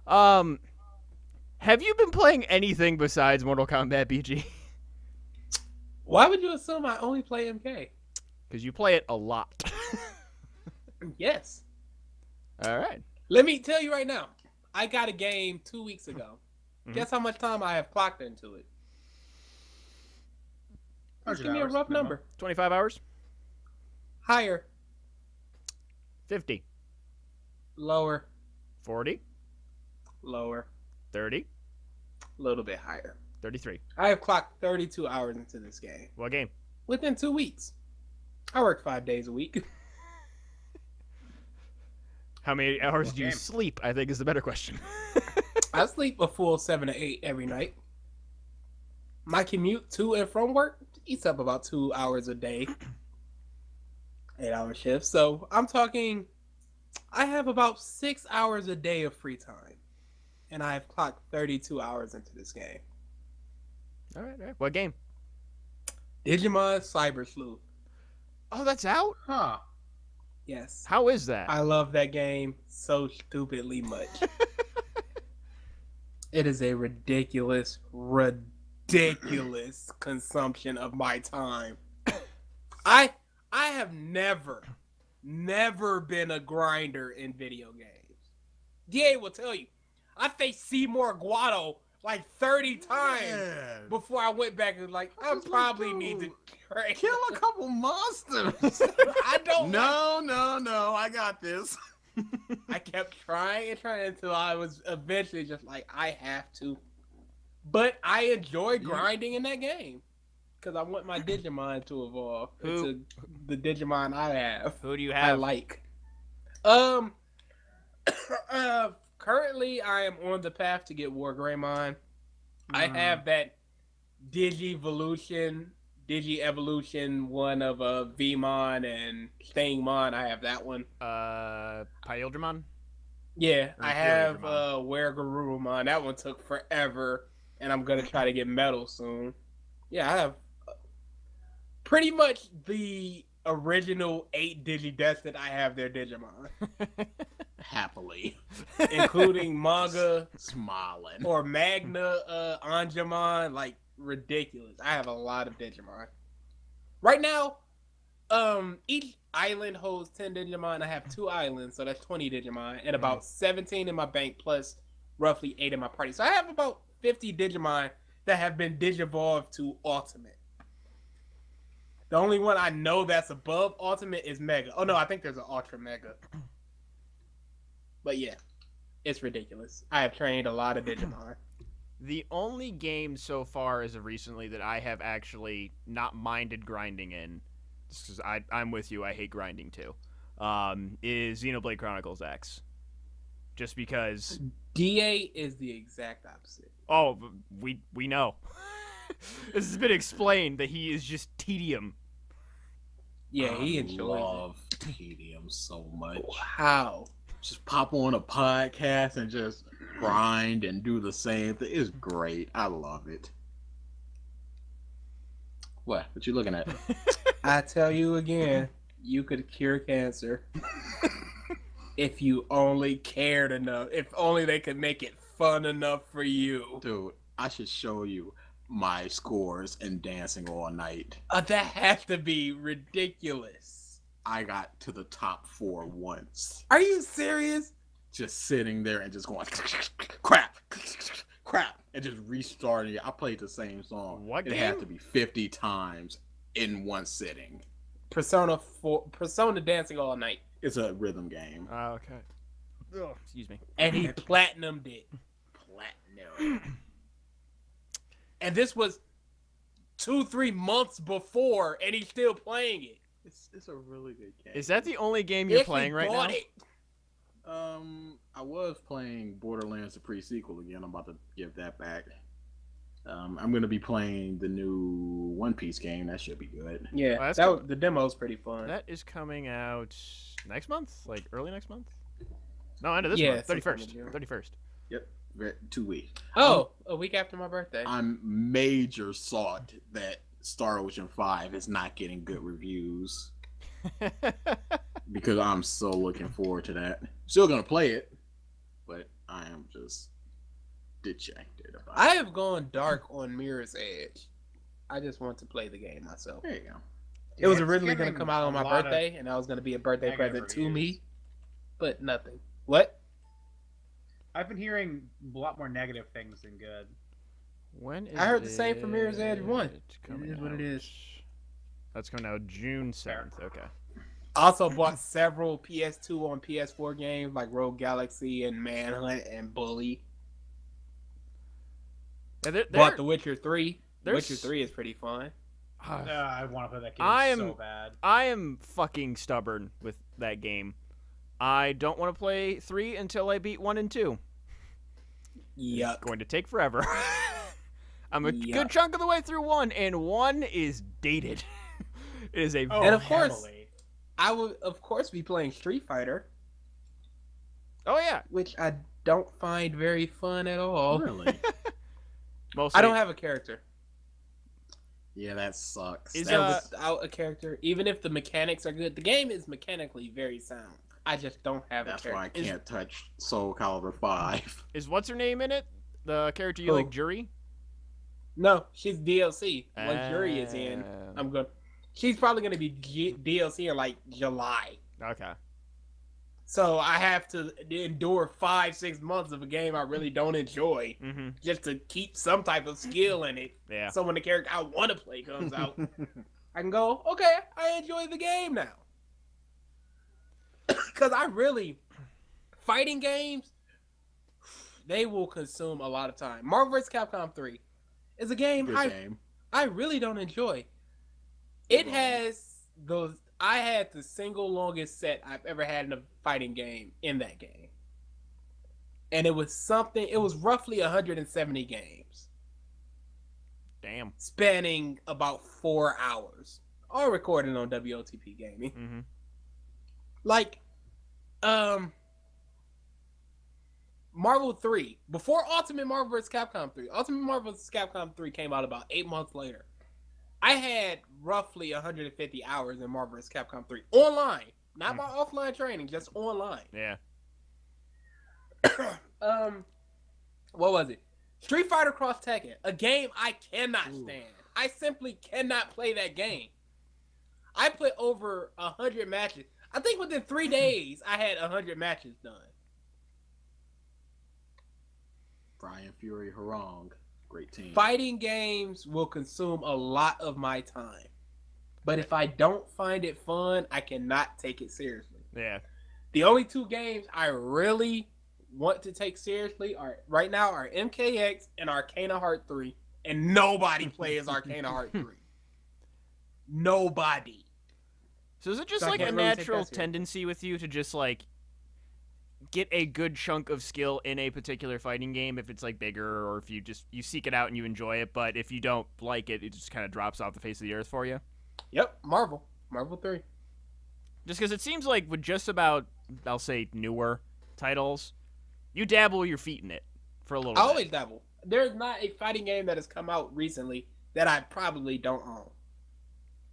Have you been playing anything besides Mortal Kombat, BG? Why would you assume I only play MK? Because you play it a lot. Yes. All right. Let me tell you right now. I got a game 2 weeks ago. Mm-hmm. Guess how much time I have clocked into it? Just give me a rough number. 25 hours? Higher. 50. Lower. 40. Lower. 30. A little bit higher. 33. I have clocked 32 hours into this game. What game? Within 2 weeks. I work 5 days a week. How many hours do you sleep, I think is the better question. I sleep a full 7 to 8 every night. My commute to and from work eats up about 2 hours a day. 8-hour shifts. So I'm talking, I have about 6 hours a day of free time. And I have clocked 32 hours into this game. All right. What game? Digimon Cyber Sleuth. Oh, that's out? Huh. Yes. How is that? I love that game so stupidly much. It is a ridiculous consumption of my time. I have never been a grinder in video games. DA will tell you, I faced Seymour Guado like 30 times Man. before I went back and like, I probably need to train. Kill a couple monsters. I don't. No, I got this. I kept trying and trying until I was eventually just like, I have to. But I enjoy grinding in that game because I want my Digimon to evolve into the Digimon I have. Who do you I have? like. Currently I am on the path to get Wargreymon. I have that Digi-Evolution one of Vmon and Stingmon. I have that one. Pyldramon? Yeah, Or I have Pyldramon. Weregarurumon. That one took forever, and I'm gonna try to get Metal soon. Yeah, I have pretty much the original 8 Digideaths that I have their Digimon, Happily. including Manga Smiling. or Magna Angemon. Like, ridiculous. I have a lot of Digimon. Right now, each island holds 10 Digimon. I have 2 islands, so that's 20 Digimon, and about 17 in my bank, plus roughly 8 in my party. So I have about 50 Digimon that have been Digivolved to Ultimate. The only one I know that's above Ultimate is Mega. Oh no, I think there's an Ultra Mega. But yeah, it's ridiculous. I have trained a lot of Digimon. The only game so far as of recently that I have actually not minded grinding in, just because I'm with you, I hate grinding too, is Xenoblade Chronicles X. Just because... DA is the exact opposite. Oh, we know. This has been explained that he is just tedium. Yeah, he enjoys I love Tedium so much. it. How? Just pop on a podcast and just grind and do the same thing. It's great. I love it. What you looking at? I tell you again, you could cure cancer. If you only cared enough. If only they could make it fun enough for you. Dude, I should show you my scores in Dancing All Night. That has to be ridiculous. I got to the top 4 once. Are you serious? Just sitting there and just going crap, and just restarting it. I played the same song. What It had game? to be 50 times in one sitting. Persona Dancing All Night. It's a rhythm game. Okay. Ugh, excuse me. And he platinumed it. Platinum. And this was 2-3 months before, and he's still playing it. It's a really good game. Is that the only game you're If he playing right now? bought it. I was playing Borderlands the pre-sequel again. I'm about to give that back. I'm gonna be playing the new One Piece game. That should be good. Yeah, Well, that's the demo's pretty fun. That is coming out next month? Like early next month? No, end of this Yeah, month. sometime 31st. in June. 31st. Yep, 2 weeks. Oh, a week after my birthday. I'm major salty that Star Ocean 5 is not getting good reviews because I'm so looking forward to that. Still gonna play it, but I am just dejected about I it. have gone dark on Mirror's Edge. I just want to play the game myself. There you go. It was It's originally going to getting come out on a my lot of birthday, and that was going to be a birthday negative present to me, reviews. but nothing. What? I've been hearing a lot more negative things than good. When is I heard the same from Mirror's Edge 1. coming It is what it out? is. That's coming out June 7th. Fair. Okay. Also bought several PS2 on PS4 games like Rogue Galaxy and Manhunt and Bully. Yeah, Bought The Witcher 3. there's- Witcher 3 is pretty fun. I want to play that game I am- so bad. I am fucking stubborn with that game. I don't want to play 3 until I beat 1 and 2. It's Yuck. going to take forever. I'm a Yuck. good chunk of the way through 1, and 1 is dated. It is a Oh, And of course- heavily. I would, of course, be playing Street Fighter, Oh yeah, which I don't find very fun at all. Really? mostly. I don't have a character. Yeah, that sucks. Is, And without a character, even if the mechanics are good, the game is mechanically very sound. I just don't have That's a character. why I can't touch Soul Calibur 5. Is what's her name in it? The character you Who? like, Jury? No, she's DLC. When Jury is in, I'm good. She's probably gonna be DLC in like July. Okay. So I have to endure 5-6 months of a game I really don't enjoy just to keep some type of skill in it. Yeah. So when the character I want to play comes out, I can go, okay, I enjoy the game now. Because fighting games, they will consume a lot of time. Marvel vs. Capcom 3 is a game I really don't enjoy. It has those. I had the single longest set I've ever had in a fighting game in that game. And it was roughly 170 games. Damn. Spanning about 4 hours. All recorded on WOTP Gaming. Mm-hmm. Like, Marvel 3. Before Ultimate Marvel vs. Capcom 3. Ultimate Marvel vs. Capcom 3 came out about 8 months later. I had roughly 150 hours in Marvel vs. Capcom 3. Online. Not my offline training, just online. Yeah. What was it? Street Fighter Cross Tekken. A game I cannot stand. I simply cannot play that game. I put over 100 matches. I think within 3 days, I had 100 matches done. Brian Fury Harong. Great team. Fighting games will consume a lot of my time. But if I don't find it fun, I cannot take it seriously. Yeah. The only 2 games I really want to take seriously right now are MKX and Arcana Heart 3. And nobody plays Arcana Heart 3. Nobody. So is it just like a natural tendency with you to just like get a good chunk of skill in a particular fighting game if it's like bigger, or if you seek it out and you enjoy it, but if you don't like it, it just kind of drops off the face of the earth for you? Yep, Marvel 3. Just because it seems like with just about, I'll say, newer titles, you dabble your feet in it for a little bit. I always dabble. There's not a fighting game that has come out recently that I probably don't own.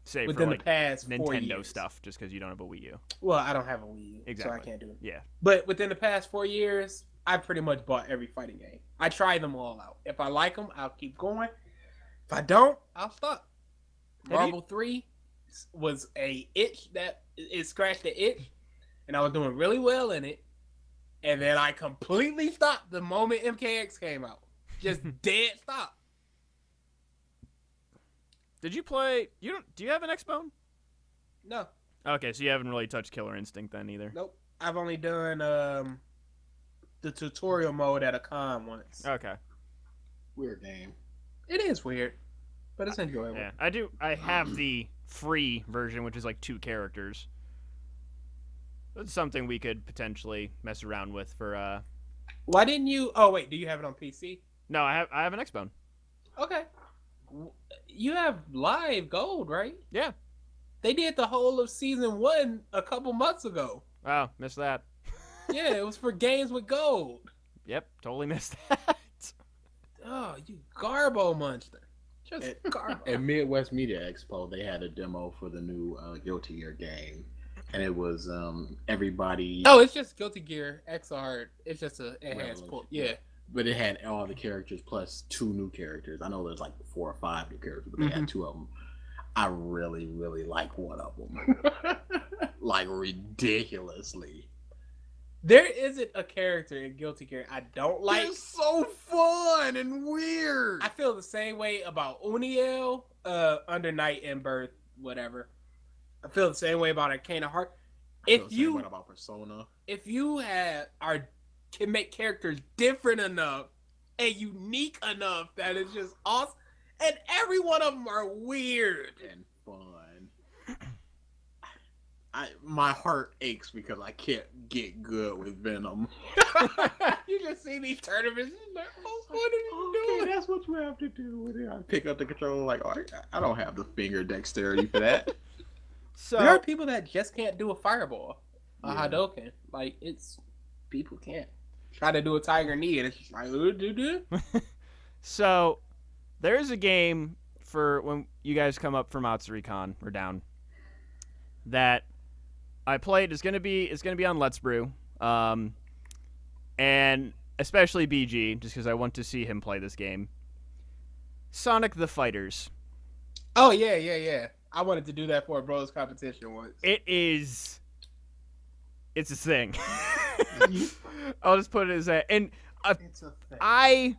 Say within for like the past 4 Nintendo years. stuff, just because you don't have a Wii U. Well, I don't have a Wii U, Exactly. so I can't do it. Yeah. But within the past 4 years, I pretty much bought every fighting game. I try them all out. If I like them, I'll keep going. If I don't, I'll stop. Marvel 3 was a itch that it scratched the itch, and I was doing really well in it. And then I completely stopped the moment MKX came out. Just dead stop. Did you play? Do you have an Xbone? No. Okay, so you haven't really touched Killer Instinct then either. Nope. I've only done the tutorial mode at a con once. Okay. Weird game. It is weird, but it's enjoyable. Yeah, I have the free version, which is like 2 characters. That's something we could potentially mess around with for. Why didn't you? Oh wait, do you have it on PC? No, I have an Xbone. Okay. You have Live Gold, right? Yeah. They did the whole of season 1 a couple months ago. Oh, missed that. Yeah, it was for games with gold. Yep, totally missed that. Oh, you garbo monster. Just garbo. At Midwest Media Expo, they had a demo for the new Guilty Gear game. And it was everybody. Oh, it's just Guilty Gear XR. It's just a enhanced port. Yeah. But it had all the characters plus 2 new characters. I know there's like 4 or 5 new characters, but they had 2 of them. I really, really like one of them. Like ridiculously. There isn't a character in Guilty Gear I don't like. It's so fun and weird. I feel the same way about Uniel, Under Night and Birth, whatever. I feel the same way about Arcana Heart. If you about Persona, if you can make characters different enough and unique enough that it's just awesome, and every one of them are weird and fun. My heart aches because I can't get good with Venom. You just see these tournaments, like, oh, what are you doing? That's what you have to do with it. I pick up the controller like, oh, I don't have the finger dexterity for that. So there are people that just can't do a fireball, a Hadouken. Like, people can't. Try to do a Tiger Knee, and it's just like, do. So, there's a game for when you guys come up from Matsuri-Con or down that I played. It's gonna be on Let's Brew, and especially BG, just because I want to see him play this game. Sonic the Fighters. Oh yeah. I wanted to do that for a bros competition once. It's It's a thing. I'll just put it as that. And It's a thing.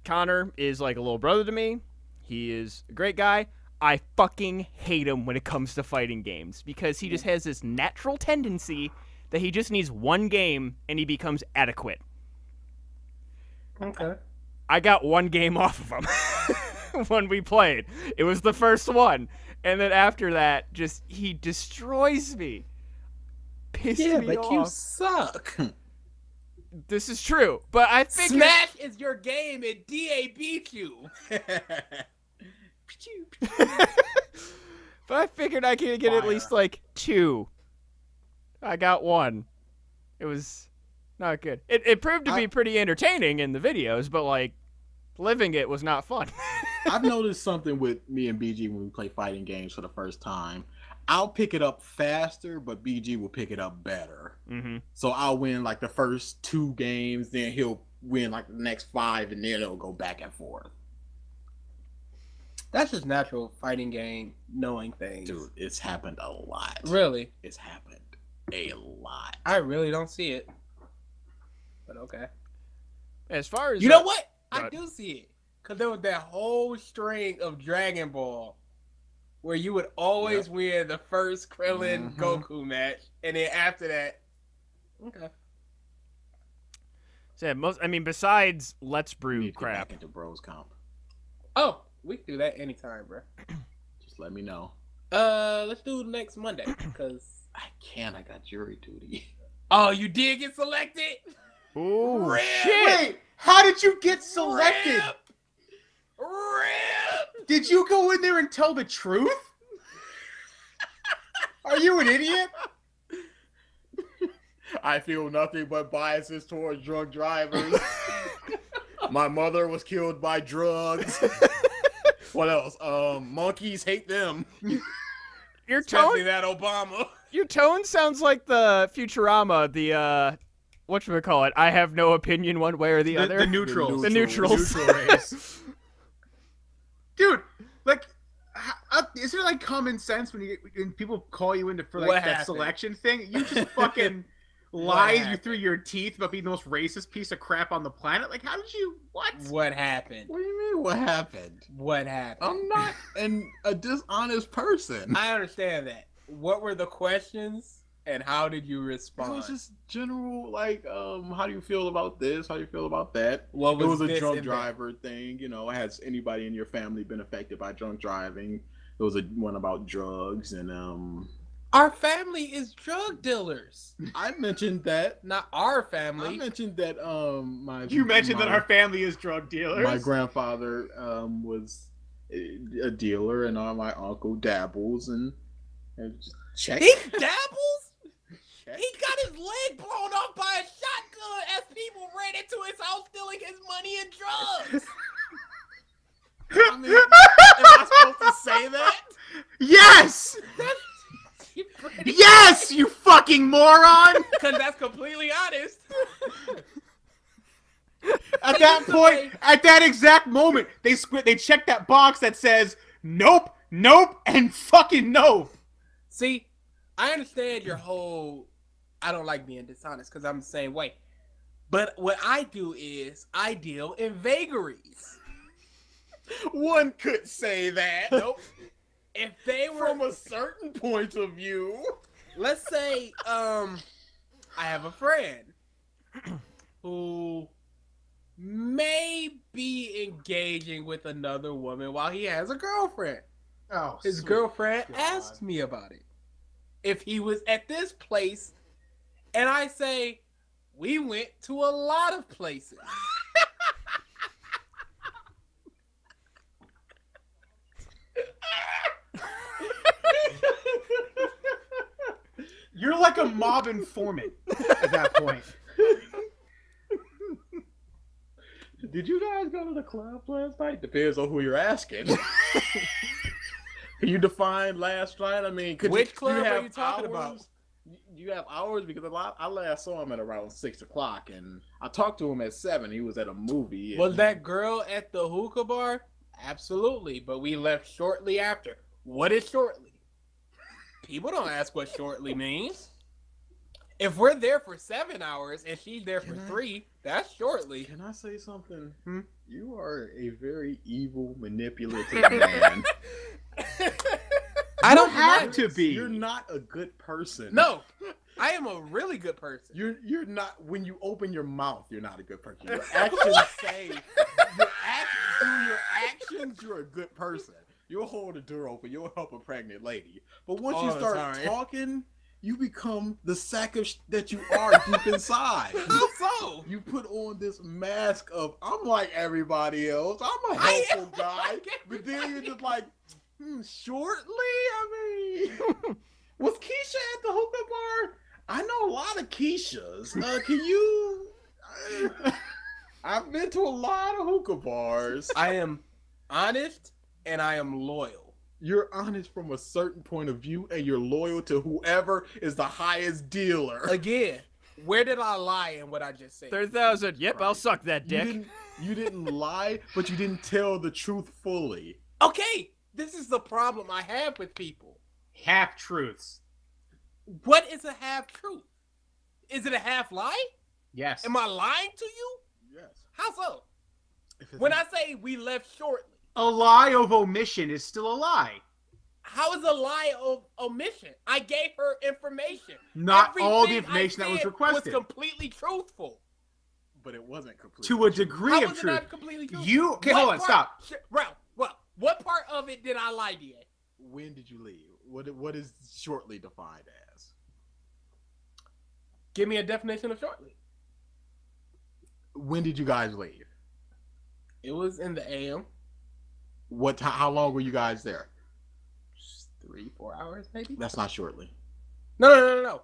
Connor is like a little brother to me. He is a great guy. I fucking hate him when it comes to fighting games because he just has this natural tendency that he just needs one game and he becomes adequate. Okay. I got one game off of him when we played. It was the first one. And then after that, just he destroys me. Pissed me but off. you suck. This is true. But I figured Smash is your game and DA beat you. But I figured I could get at least like 2. I got 1. It was not good. It proved to be pretty entertaining in the videos, but like living it was not fun. I've noticed something with me and BG when we play fighting games for the first time. I'll pick it up faster, but BG will pick it up better. Mm-hmm. So I'll win like the first 2 games, then he'll win like the next 5, and then it'll go back and forth. That's just natural fighting game knowing things. Dude, it's happened a lot. Really? It's happened a lot. I really don't see it. But okay. As far as You know what? I What? do see it. Because there was that whole string of Dragon Ball where you would always win the first Krillin Goku match. And then after that, okay. besides Let's We Brew need to get crap. back into Bros Comp. Oh, we can do that anytime, bro. Just let me know. Let's do it next Monday. Because I can't. I got jury duty. oh, you did get selected? Ooh, Rip! shit! Wait, how did you get selected? Rip! Did you go in there and tell the truth? Are you an idiot? I feel nothing but biases towards drunk drivers. My mother was killed by drugs. What else? Monkeys hate them. Your Especially tone, that Obama. your tone sounds like the Futurama. The whatchamacallit? I have no opinion one way or the other. The neutrals. The neutrals. The neutral race. Dude, like, is there like common sense when people call you into for like What that happened? selection thing? You just fucking lie through your teeth about being the most racist piece of crap on the planet. Like, how did you? What? What happened? What do you mean? What happened? What happened? I'm not a dishonest person. I understand that. What were the questions and how did you It respond? was just general, like, how do you feel about this? How do you feel about that? What It was a this drunk and that? driver thing. You know, has anybody in your family been affected by drunk driving? There was one about drugs, and Our family is drug dealers. I mentioned that. Not our I family. mentioned that You mentioned that our family is drug dealers. my grandfather was a dealer, and my uncle dabbles and just check. He dabbles? check. He got his leg blown off by a shotgun as people ran into his house stealing his money and drugs. I mean, am I supposed to say that? Yes! Yes, you fucking moron! Because that's completely honest. At that point, at that exact moment, they check that box that says nope, nope, and fucking no. See, I understand your whole I don't like being dishonest because I'm the same way. But what I do is I deal in vagaries. One could say that. Nope. If they were From a certain point of view. let's say I have a friend who may be engaging with another woman while he has a girlfriend. Oh, His girlfriend asked me about it. If he was at this place, and I say, we went to a lot of places. You're like a mob informant at that point. Did you guys go to the club last night? Depends on who you're asking. Can you define last night? I mean, Which club are have you talking hours? about? You have hours because I last saw him at around 6 o'clock, and I talked to him at 7. He was at a movie. Was that girl at the hookah bar? Absolutely, but we left shortly after. What is shortly? People don't ask what shortly means. If we're there for 7 hours and she's there for 3, that's shortly. Can I say something? You are a very evil, manipulative man. I don't have to be. You're not a good person. No, I am a really good person. You're not. When you open your mouth, you're not a good person. Your actions say. Through your actions, you're a good person. You'll hold the door open. You'll help a pregnant lady. But once you start talking, you become the sack of that you are deep inside. How so? You put on this mask of I'm like everybody else. I'm a helpful guy. But then you're just like, shortly. I mean, was Keisha at the hookah bar? I know a lot of Keishas. Can you? I've been to a lot of hookah bars. I am honest and I am loyal. You're honest from a certain point of view, and you're loyal to whoever is the highest dealer. Again, where did I lie in what I just said? 3,000. Yep, I'll suck that dick. You didn't lie, but you didn't tell the truth fully. Okay, this is the problem I have with people. Half-truths. What is a half-truth? Is it a half-lie? Yes. Am I lying to you? Yes. How so? When I say we left shortly. A lie of omission is still a lie. How is a lie of omission? I gave her information. Not all the information that was requested. Was completely truthful. But it wasn't completely to a degree of truth. Not completely truthful? Okay, hold on, stop. Ralph, what part of it did I lie to you? When did you leave? What is shortly defined as? Give me a definition of shortly. When did you guys leave? It was in the AM. What? How long were you guys there? 3-4 hours, maybe. That's not shortly. No.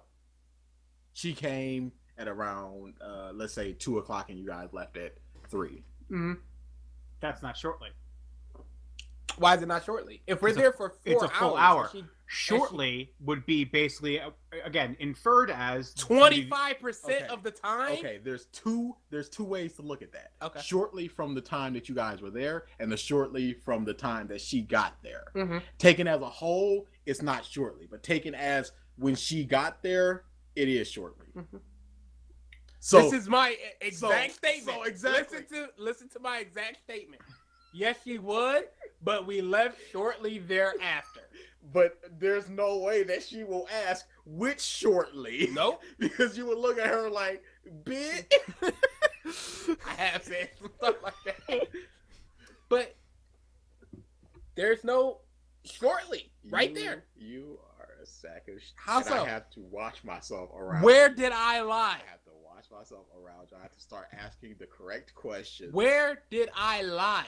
She came at around, let's say 2 o'clock, and you guys left at 3. Mm-hmm. That's not shortly. Why is it not shortly? If we're there for 4 hours, it's a full hour. Shortly would be basically, again, inferred as 25% of the time. Okay, there's two ways to look at that. Okay. Shortly from the time that you guys were there, and the shortly from the time that she got there. Mm-hmm. Taken as a whole, it's not shortly, but taken as when she got there, it is shortly. Mm-hmm. So this is my exact statement. So exactly. Listen to my exact statement. Yes, she would, but we left shortly thereafter. But there's no way that she will ask which shortly. Nope. Because you would look at her like, bitch. I have said some stuff like that. But there's no shortly right there. You are a sack of shit. How so? I have to watch myself around. Where did I lie? I have to watch myself around. I have to start asking the correct questions. Where did I lie?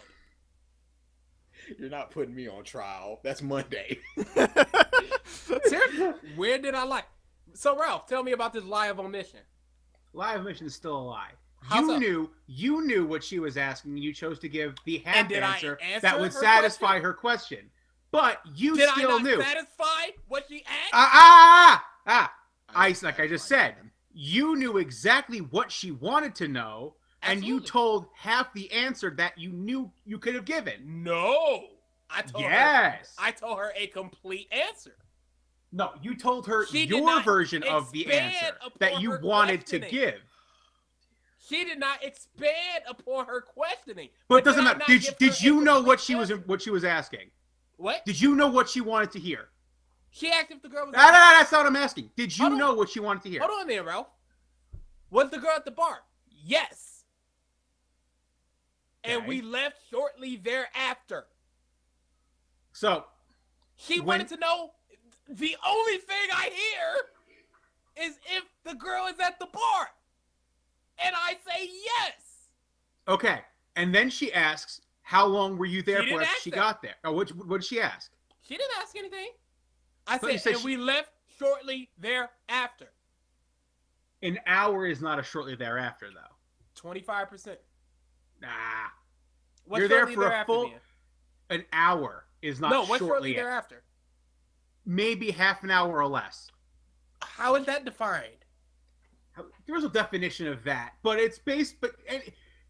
You're not putting me on trial. That's Monday. Seriously? Where did I lie? So, Ralph, tell me about this lie of omission. Lie of omission is still a lie. How You knew what she was asking. You chose to give the half answer I that would satisfy her question. But you did still I not knew. Satisfy what she asked? Like I just said, you knew exactly what she wanted to know. And Absolutely. you told half the answer that you knew you could have given. No. I told her a complete answer. No, you told her She did your not version of the expand answer upon that you her wanted to questioning. give. She did not expand upon her questioning. But it doesn't matter. Did you know what she answer? was asking? What? Did you know what she wanted to hear? She asked if the girl was. That's not what I'm asking. Did you Hold on. know what she wanted to hear? Hold on there, Ralph. Was the girl at the bar? Yes. And Okay. we left shortly thereafter. So She wanted to know. The only thing I hear is if the girl is at the bar, and I say yes. okay, and then she asks, "How long were you there She for didn't after ask she that. got there?" Oh, what did she ask? She didn't ask anything. I But you said, said and we left shortly thereafter. An hour is not a shortly thereafter, though. 25%. Nah, What's you're there shortly for a thereafter full. then? An hour is not No, what's shortly shortly. thereafter? Maybe half an hour or less. How is that defined? There's a definition of that, but it's based. But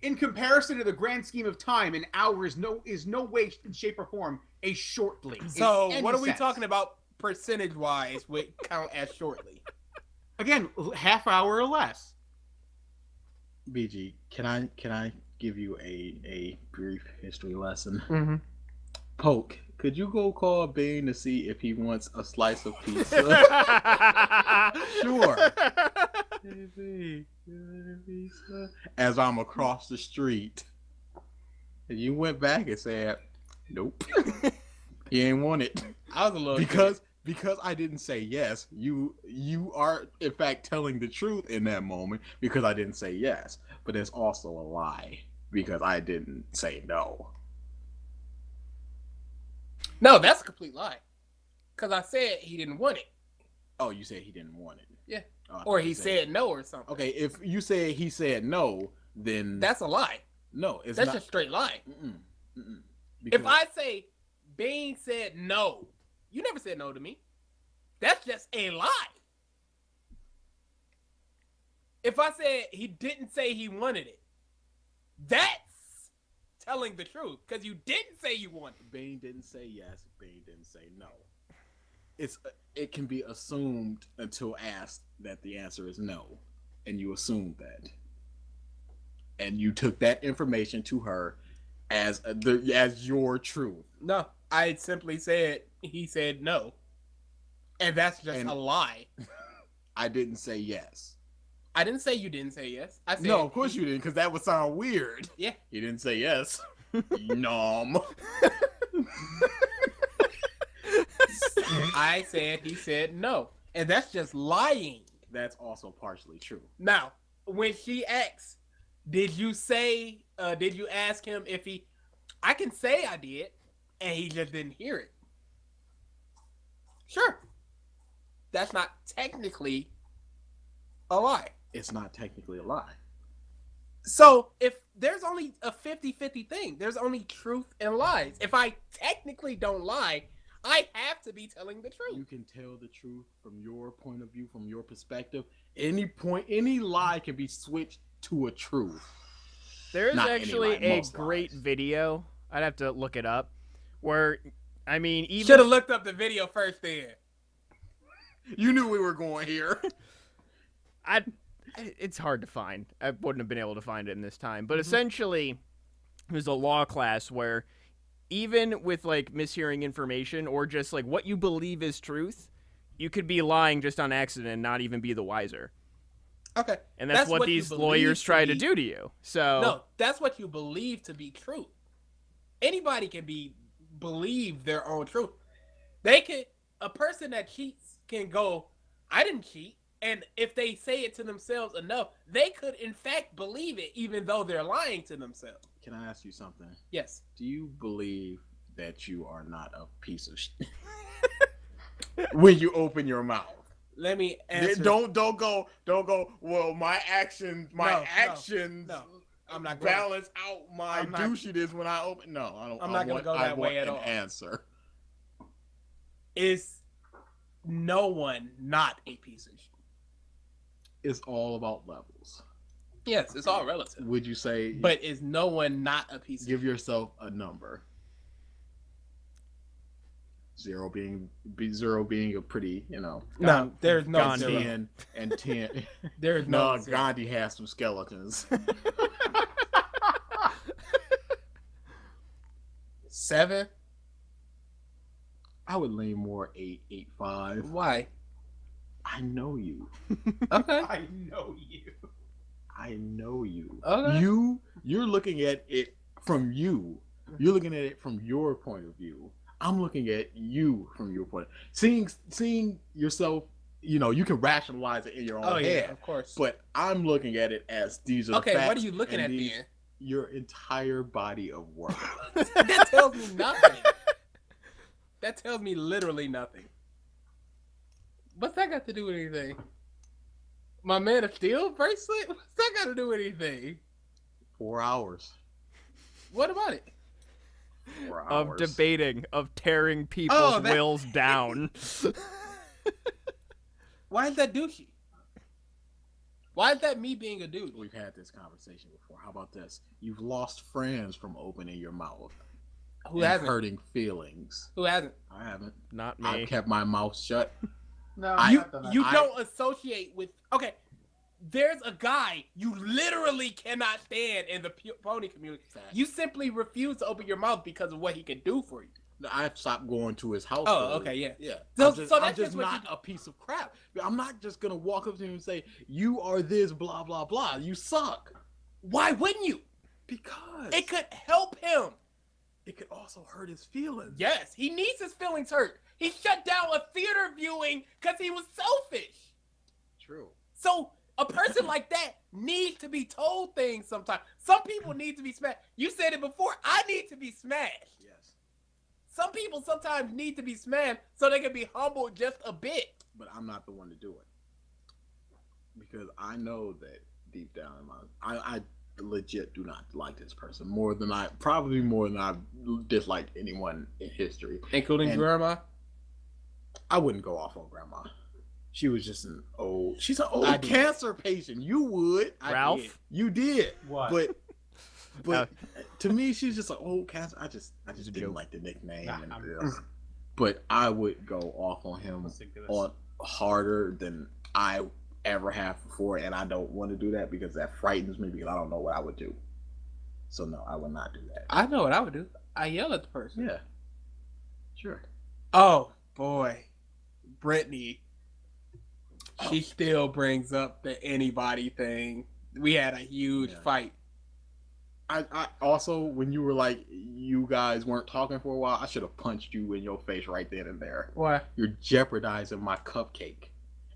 in comparison to the grand scheme of time, an hour is no way, shape, or form a shortly. So what are we talking about percentage-wise would count as shortly? Again, half hour or less. BG, can I give you a brief history lesson? Mm-hmm. Poke, could you go call Bane to see if he wants a slice of pizza? Sure. As I'm across the street, and you went back and said, "Nope, he ain't want it." I was a little because I didn't say yes. You are in fact telling the truth in that moment because I didn't say yes, but it's also a lie because I didn't say no. No, that's a complete lie. Because I said he didn't want it. Oh, you said he didn't want it. Yeah. Oh, Or he said no or something. Okay, if you say he said no, then That's a lie. no, it's That's not. a straight lie. Mm-mm. If I say Bane said no, you never said no to me. That's just a lie. If I said he didn't say he wanted it, that's telling the truth because you didn't say you wanted it. Bane didn't say yes, Bane didn't say no. It can be assumed until asked that the answer is no, and you assumed that, and you took that information to her as your truth. No, I simply said he said no, and that's just a lie. I didn't say yes. I didn't say you didn't say yes. I said No, of course you didn't, because that would sound weird. Yeah, you didn't say yes. Nom. I said he said no, and that's just lying. That's also partially true. Now, when she asks, did you ask him if he, I can say I did, and he just didn't hear it. Sure. That's not technically a lie. It's not technically a lie. So, if there's only a 50-50 thing, there's only truth and lies. If I technically don't lie, I have to be telling the truth. You can tell the truth from your point of view, from your perspective. Any lie can be switched to a truth. There's Not actually any lie, a most great lies. video. I'd have to look it up. Where, I mean, even Should have looked up the video first then. You knew we were going here. it's hard to find. I wouldn't have been able to find it in this time. But essentially, it was a law class where even with like mishearing information or just like what you believe is truth, you could be lying just on accident and not even be the wiser. Okay. And that's what you these believe lawyers try to do to you. So No, that's what you believe to be true. Anybody can believe their own truth. A person that cheats can go, I didn't cheat. And if they say it to themselves enough, they could in fact believe it, even though they're lying to themselves. Can I ask you something? Yes. Do you believe that you are not a piece of shit when you open your mouth? Let me answer. Don't go. Well, my actions. No, I'm not going. Balance out my douchiness when I open. No, I don't. I'm not going to go that way at all. Answer is no one not a piece of shit. It's all about levels. Yes, it's all relative. Would you say? But is no one not a piece of shit? Give yourself a number. 0 being a pretty, No, there's no Gandhi. 0. 10 and 10. There's No, no 0. Gandhi has some skeletons. 7. I would lean more 8, 8.5. Why? I know you. Okay. I know you. I know you. Okay. You're looking at it from you. You're looking at it from your point of view. I'm looking at you from your point. Seeing yourself, you can rationalize it in your own head. Yeah, of course. But I'm looking at it as these are the Okay, facts, what are you looking at these- then? Your entire body of work. That tells me nothing. That tells me literally nothing. What's that got to do with anything? My Man of Steel bracelet? What's that got to do with anything? 4 hours. What about it? 4 of hours. debating, of tearing people's that- wills down. Why is that douchey? Why is that me being a dude? We've had this conversation before. How about this? You've lost friends from opening your mouth. Who and hasn't? hurting feelings. Who hasn't? I haven't. Not me. I've kept my mouth shut. No, You not that you much. don't associate with. Okay, there's a guy you literally cannot stand in the pony community. You simply refuse to open your mouth because of what he can do for you. I stopped going to his house. Oh, okay, yeah. Yeah. So- I'm just, so I'm that's just just what not you- a piece of crap. I'm not just gonna walk up to him and say, "You are this, blah blah blah. You suck." Why wouldn't you? Because It could help him. it could also hurt his feelings. Yes, he needs his feelings hurt. He shut down a theater viewing because he was selfish. True. So a person like that needs to be told things sometimes. Some people need to be smashed. You said it before. I need to be smashed. Yes. Some people sometimes need to be smashed so they can be humbled just a bit. But I'm not the one to do it because I know that deep down in I legit do not like this person more than I disliked anyone in history, Including And- grandma? I wouldn't go off on grandma. She's an old I did. cancer patient. You would. Ralph? did. You did. What? But to me, she's just an old cancer. I just a didn't joke. like the nickname. Nah, But I would go off on him Let's think of this. on harder than I ever have before, and I don't want to do that because that frightens me because I don't know what I would do. So no, I would not do that. I know what I would do. I yell at the person. Yeah, sure. Oh, boy. Brittany. She still brings up the anybody thing. We had a huge Yeah. fight. I also, when you were like, you guys weren't talking for a while, I should have punched you in your face right then and there. Why? You're jeopardizing my cupcake,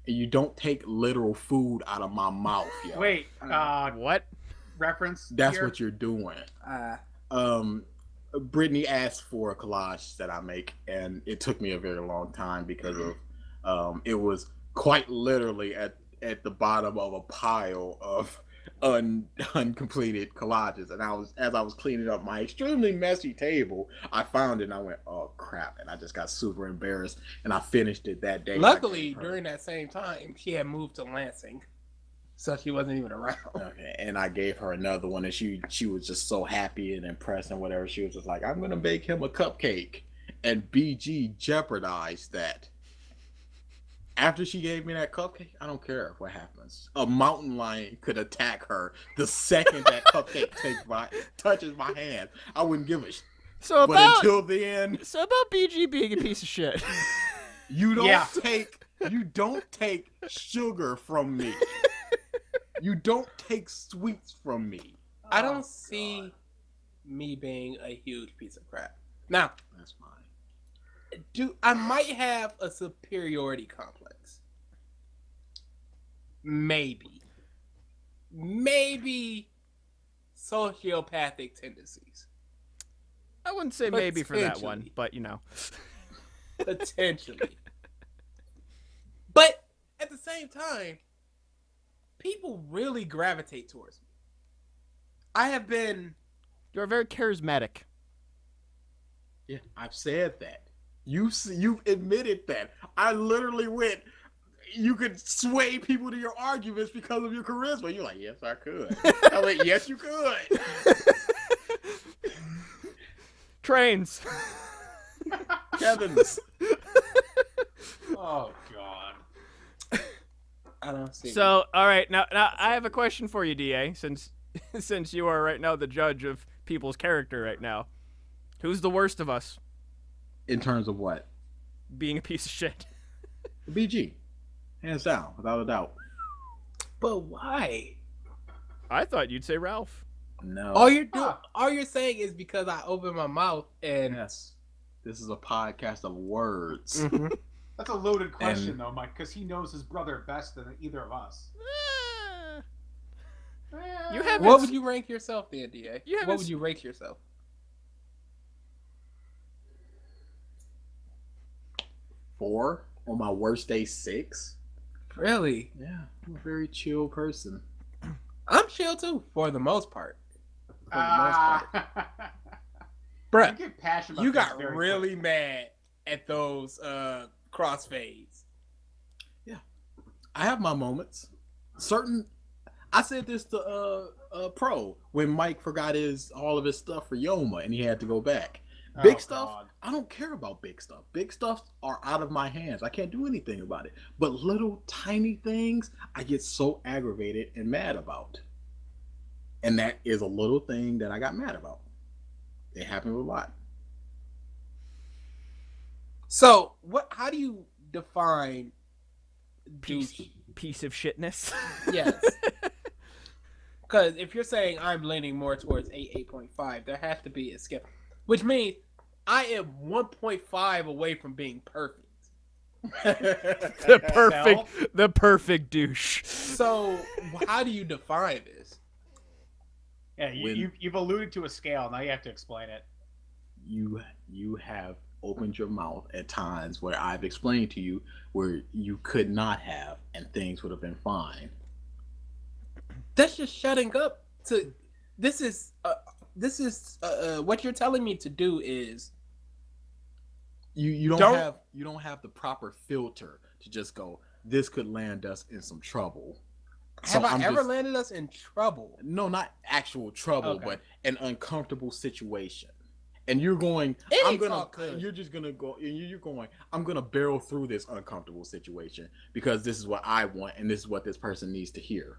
and you don't take literal food out of my mouth. Yo. Wait, What? reference. That's here? what you're doing. Uh, Brittany asked for a collage that I make, and it took me a very long time because of it was quite literally at the bottom of a pile of uncompleted collages, and as I was cleaning up my extremely messy table, I found it and I went, oh crap, and I just got super embarrassed, and I finished it that day. luckily, during that same time, she had moved to Lansing. So she wasn't even around. Okay, and I gave her another one, and she was just so happy and impressed and whatever. She was just like, I'm gonna bake him a cupcake, and BG jeopardized that. After she gave me that cupcake, I don't care what happens. A mountain lion could attack her the second that cupcake touches my hand. I wouldn't give a shit. So But about until then, BG being a piece of shit. you don't Yeah. take sugar from me. You don't take sweets from me. I don't see me being a huge piece of crap. Now, That's fine. I might have a superiority complex. Maybe sociopathic tendencies. I wouldn't say maybe for that one, Potentially. but you know. Potentially. But at the same time, people really gravitate towards me. I have been You're very charismatic. Yeah, I've said that. You've admitted that. I literally went. You could sway people to your arguments because of your charisma. You're like, yes, I could. I went, yes, you could. Trains. Kevin's. Oh God. I don't see So, all right, now I have a question for you, DA, since you are right now the judge of people's character right now. Who's the worst of us? In terms of what? Being a piece of shit. BG. Hands down, without a doubt. But why? I thought you'd say Ralph. No. All you're saying is because I open my mouth and Yes. This is a podcast of words. Mhm. That's a loaded question, And- though, Mike, because he knows his brother best than either of us. You haven't. What would you rank yourself then, DA? You haven't What would you rank yourself? 4. On my worst day, 6. Really? Yeah, I'm a very chill person. I'm chill too, for the most part. For the most Ah. part. You Bruh, get passionate about you things got very really quick. mad at those crossfades. I have my moments. I said this to Pro when Mike forgot all of his stuff for Yoma and he had to go back. Big Oh, stuff, God. I don't care about big stuff. Big stuff are out of my hands. I can't do anything about it. But little tiny things, I get so aggravated and mad about. And that is a little thing that I got mad about. It happened a lot. So, how do you define douche? Piece of shitness. Yes. Because if you're saying I'm leaning more towards 8.5, there has to be a scale. Which means I am 1.5 away from being perfect. The perfect douche. So, how do you define this? Yeah, you've alluded to a scale. Now you have to explain it. You have opened your mouth at times where I've explained to you where you could not have, and things would have been fine. That's just shutting up to. This is what you're telling me to do is. You don't have the proper filter to just go, this could land us in some trouble. Have I ever landed us in trouble? No, not actual trouble, Okay. but an uncomfortable situation. And you're going, you're just gonna go, and you're going, I'm gonna barrel through this uncomfortable situation because this is what I want, and this is what this person needs to hear.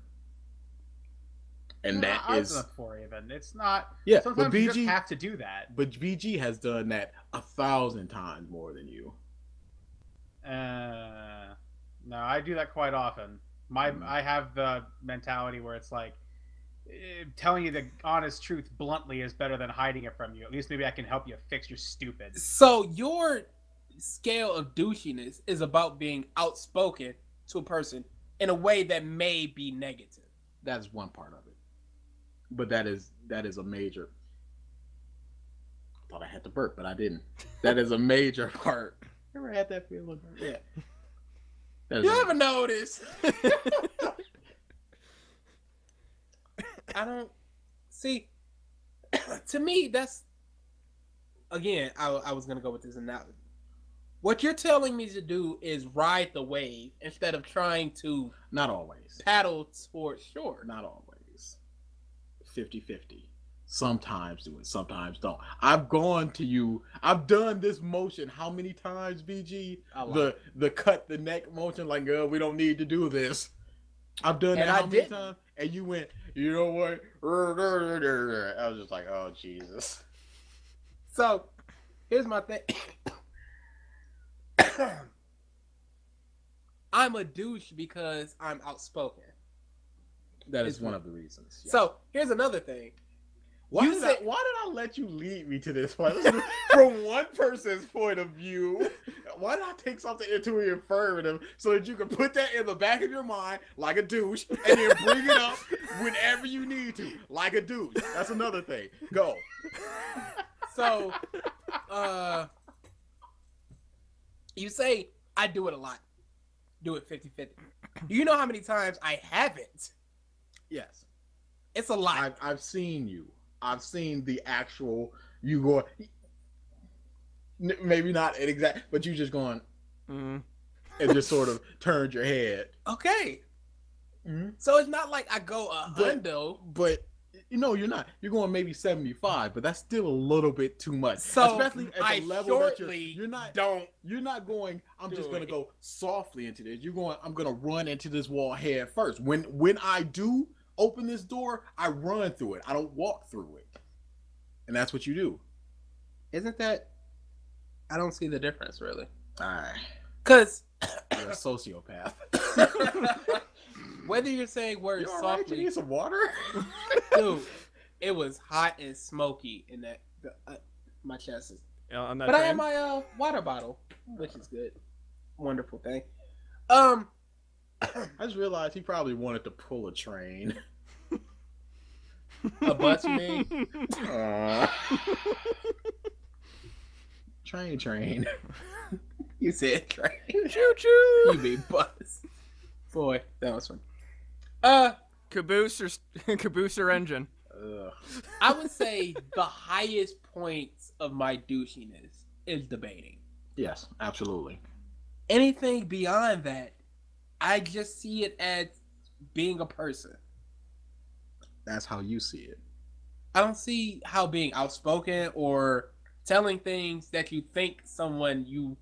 And that is enough for even. It's not. Yeah, Sometimes but you BG just have to do that. But BG has done that 1,000 times more than you. No, I do that quite often. I have the mentality where it's like telling you the honest truth bluntly is better than hiding it from you. At least maybe I can help you fix your stupid. So your scale of douchiness is about being outspoken to a person in a way that may be negative. That's one part of it. But that is a major. I thought I had to burp, but I didn't. That is a major part. Ever had that feeling? Yeah. You ever notice? I don't see. To me, that's again. I was gonna go with this analogy. What you're telling me to do is ride the wave instead of trying to Not always. paddle towards shore. Not always. 50-50. Sometimes do it, sometimes don't. I've gone to you. I've done this motion how many times, BG? The cut the neck motion, like, girl, we don't need to do this. I've done that how many times? And you went, you know what? I was just like, oh, Jesus. So, here's my thing. I'm a douche because I'm outspoken. That is one of the reasons. Yeah. So, here's another thing. Why did I let you lead me to this point? From one person's point of view, why did I take something into the affirmative so that you can put that in the back of your mind like a douche and then bring it up whenever you need to, like a douche? That's another thing. Go. So, you say I do it a lot. Do it 50-50. You know how many times I haven't? Yes. It's a lot. I've seen you. I've seen the actual you going, maybe not an exact, but you just going, and just sort of turned your head. Okay. So it's not like I go a hundo. But you know, you're not. You're going maybe 75, but that's still a little bit too much. So especially at the level that you're not. Don't. You're not going. I'm just gonna go softly into this. You're going. I'm gonna run into this wall head first. When I do open this door, I run through it. I don't walk through it. And that's what you do. Isn't that? I don't see the difference really. Alright. Cause you're a sociopath. Whether you're saying words softly, right? You need some water, dude. It was hot and smoky in that. My chest is. On that but train? I have my water bottle, which is good. Wonderful thing. I just realized he probably wanted to pull a train. A bus, you mean? Train. You said train. Choo choo. You mean bus. Boy, that was fun. Caboose or engine. I would say the highest points of my douchiness is debating. Yes, absolutely. Anything beyond that, I just see it as being a person. That's how you see it. I don't see how being outspoken or telling things that you think someone you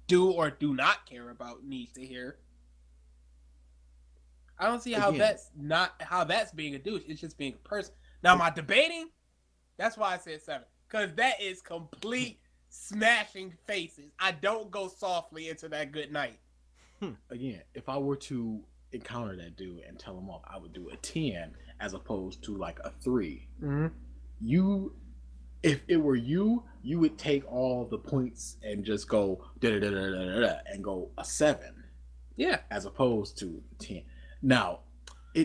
do or do not care about needs to hear. I don't see how that's being a douche. It's just being a person. Now my debating, that's why I said 7. Because that is complete smashing faces. I don't go softly into that good night. Again, if I were to encounter that dude and tell him off, I would do a 10 as opposed to like a 3. You, if it were you, you would take all the points and just go and go a 7. Yeah. As opposed to 10. Now,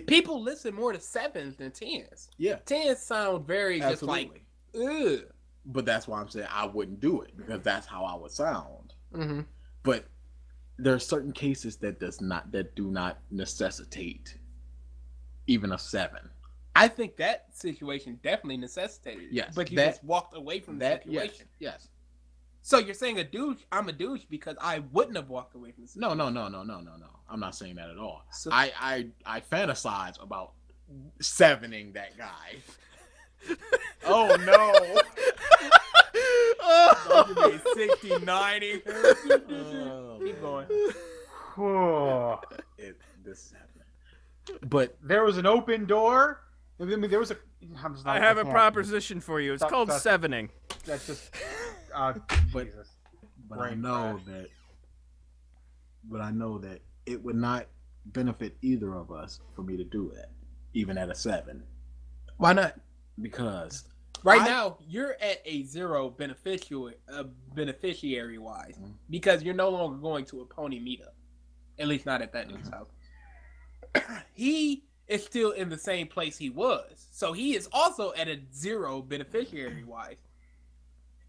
people listen more to 7s than 10s. Yeah. 10s sound very Absolutely. just like, ugh. But that's why I'm saying I wouldn't do it, because that's how I would sound. Mm-hmm. But there are certain cases that do not necessitate even a 7. I think that situation definitely necessitated it. Yes. But you just walked away from the situation. Yes. So you're saying a douche, I'm a douche because I wouldn't have walked away from the situation. No. I'm not saying that at all. So, I fantasize about 7ing that guy. Oh no. Oh, 60, 90. Keep going. This is happening. But there was an open door. I mean, there was a. I have a proposition for you. It's called 7ing. That's just. But Jesus. But I know that it would not benefit either of us for me to do that, even at a 7. Why not? Because now you're at a 0 beneficiary wise, because you're no longer going to a pony meetup, at least not at that dude's house. He is still in the same place he was, so he is also at a 0 beneficiary wise.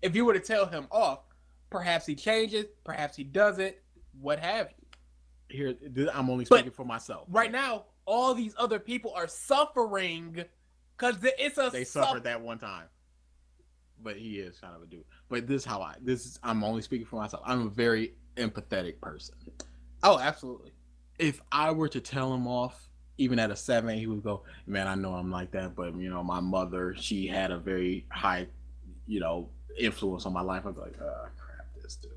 If you were to tell him off, perhaps he changes, perhaps he doesn't, what have you. Here, I'm only speaking for myself. Right now, all these other people are suffering because they suffered that one time. But he is kind of a dude. But I'm only speaking for myself. I'm a very empathetic person. Oh, absolutely. If I were to tell him off, even at a 7, he would go, man, I know I'm like that, but my mother, she had a very high, influence on my life. I'd be like, oh crap, this dude.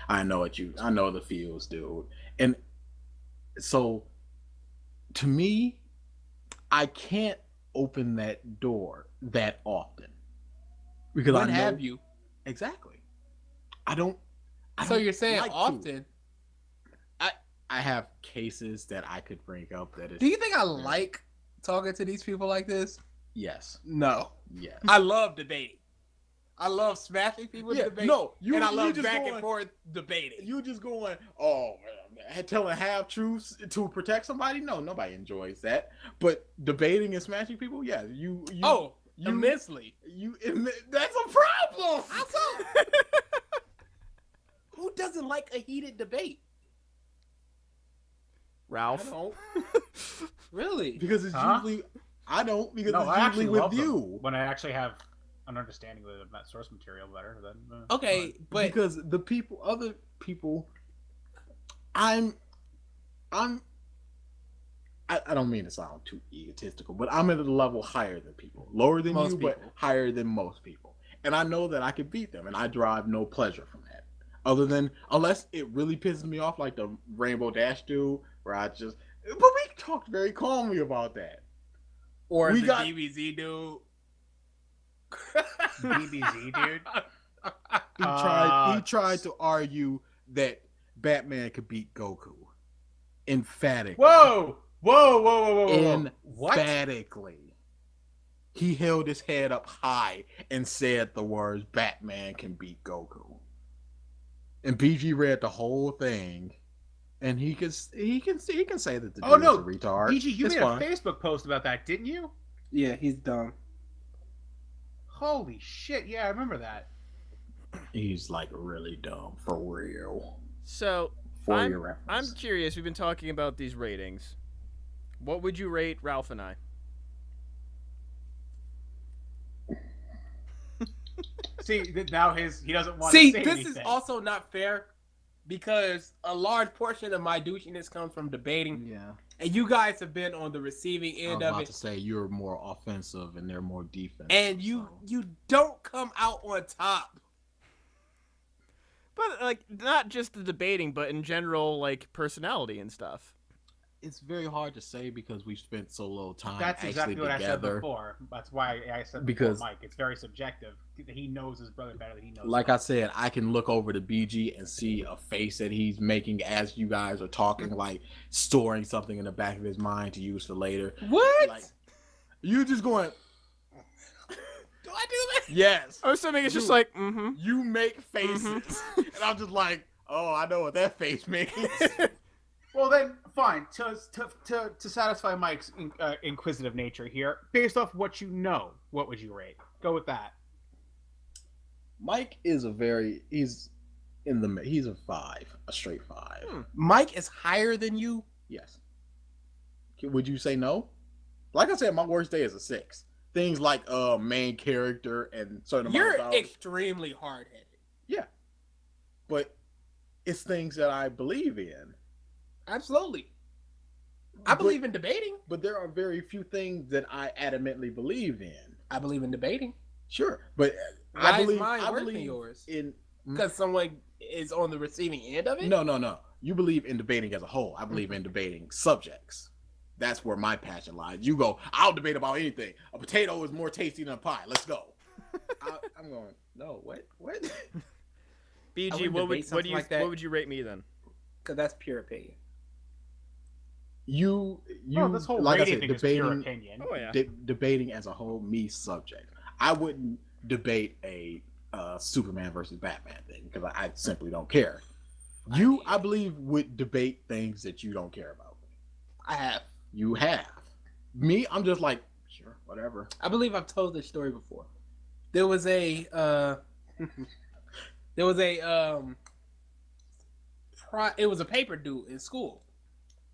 I know the feels, dude. And so to me, I can't open that door that often. Because when have you? Exactly. I don't So you're saying like often. I have cases that I could bring up that is. Do you think I like talking to these people like this? Yes. No. Yes. I love debating. I love smashing people in debate. No, and I love back and forth debating. You just going, telling half truths to protect somebody? No, nobody enjoys that. But debating and smashing people, yeah, you immensely. That's a problem. Who doesn't like a heated debate? Ralph. I don't. Really? Because it's usually I don't. Because no, it's I usually with you. When I actually have an understanding of that source material better, then okay, but because other people, I don't mean to sound too egotistical, but I'm at a level higher than people, lower than most people, but higher than most people, and I know that I can beat them, and I derive no pleasure from that, other than unless it really pisses me off, like the Rainbow Dash dude, where but we talked very calmly about that, or the DBZ dude. DBZ dude. He tried to argue that Batman could beat Goku. Emphatically. Whoa! Emphatically. He held his head up high and said the words, Batman can beat Goku. And BG read the whole thing, and he can say that the dude is a retard. BG, you made a Facebook post about that, didn't you? Yeah, he's dumb. Holy shit! Yeah, I remember that. He's like really dumb, for real. So I'm curious. We've been talking about these ratings. What would you rate Ralph and I? See, now he doesn't want to say this anything. Is also not fair because a large portion of my douchiness comes from debating. Yeah. And you guys have been on the receiving end of it. I was about to say you're more offensive and they're more defensive. And you don't come out on top. But like not just the debating, but in general, like personality and stuff. It's very hard to say because we've spent so little time. That's exactly what together. I said before. That's why I said because Mike. It's very subjective. He knows his brother better than he knows. Like I said, I can look over to BG and see a face that he's making as you guys are talking, like storing something in the back of his mind to use for later. What? Like, you just going. Do I do that? Yes. I'm assuming it's just like, mm-hmm. You make faces, and I'm just like, oh, I know what that face means. Well, then, fine. To satisfy Mike's inquisitive nature here, based off what you know, what would you rate? Go with that. Mike is he's a 5, a straight 5. Mike is higher than you? Yes. Would you say no? Like I said, my worst day is a 6. Things like main character and certain You're amount of extremely hard-headed. Yeah. But it's things that I believe in. Absolutely. I believe in debating. But there are very few things that I adamantly believe in. I believe in debating. Sure. But Why is mine worse than yours? In because someone is on the receiving end of it? No. You believe in debating as a whole. I believe in debating subjects. That's where my passion lies. You go, I'll debate about anything. A potato is more tasty than a pie. Let's go. I'm going, no, what? BG, what would you rate me then? Because that's pure opinion. You this whole like rating I said, thing is pure opinion. Oh yeah. Debating as a whole, me subject. I wouldn't debate a Superman versus Batman thing because I simply don't care. I believe, would debate things that you don't care about. I have. You have. Me, I'm just like, sure, whatever. I believe I've told this story before. There was a it was a paper due in school.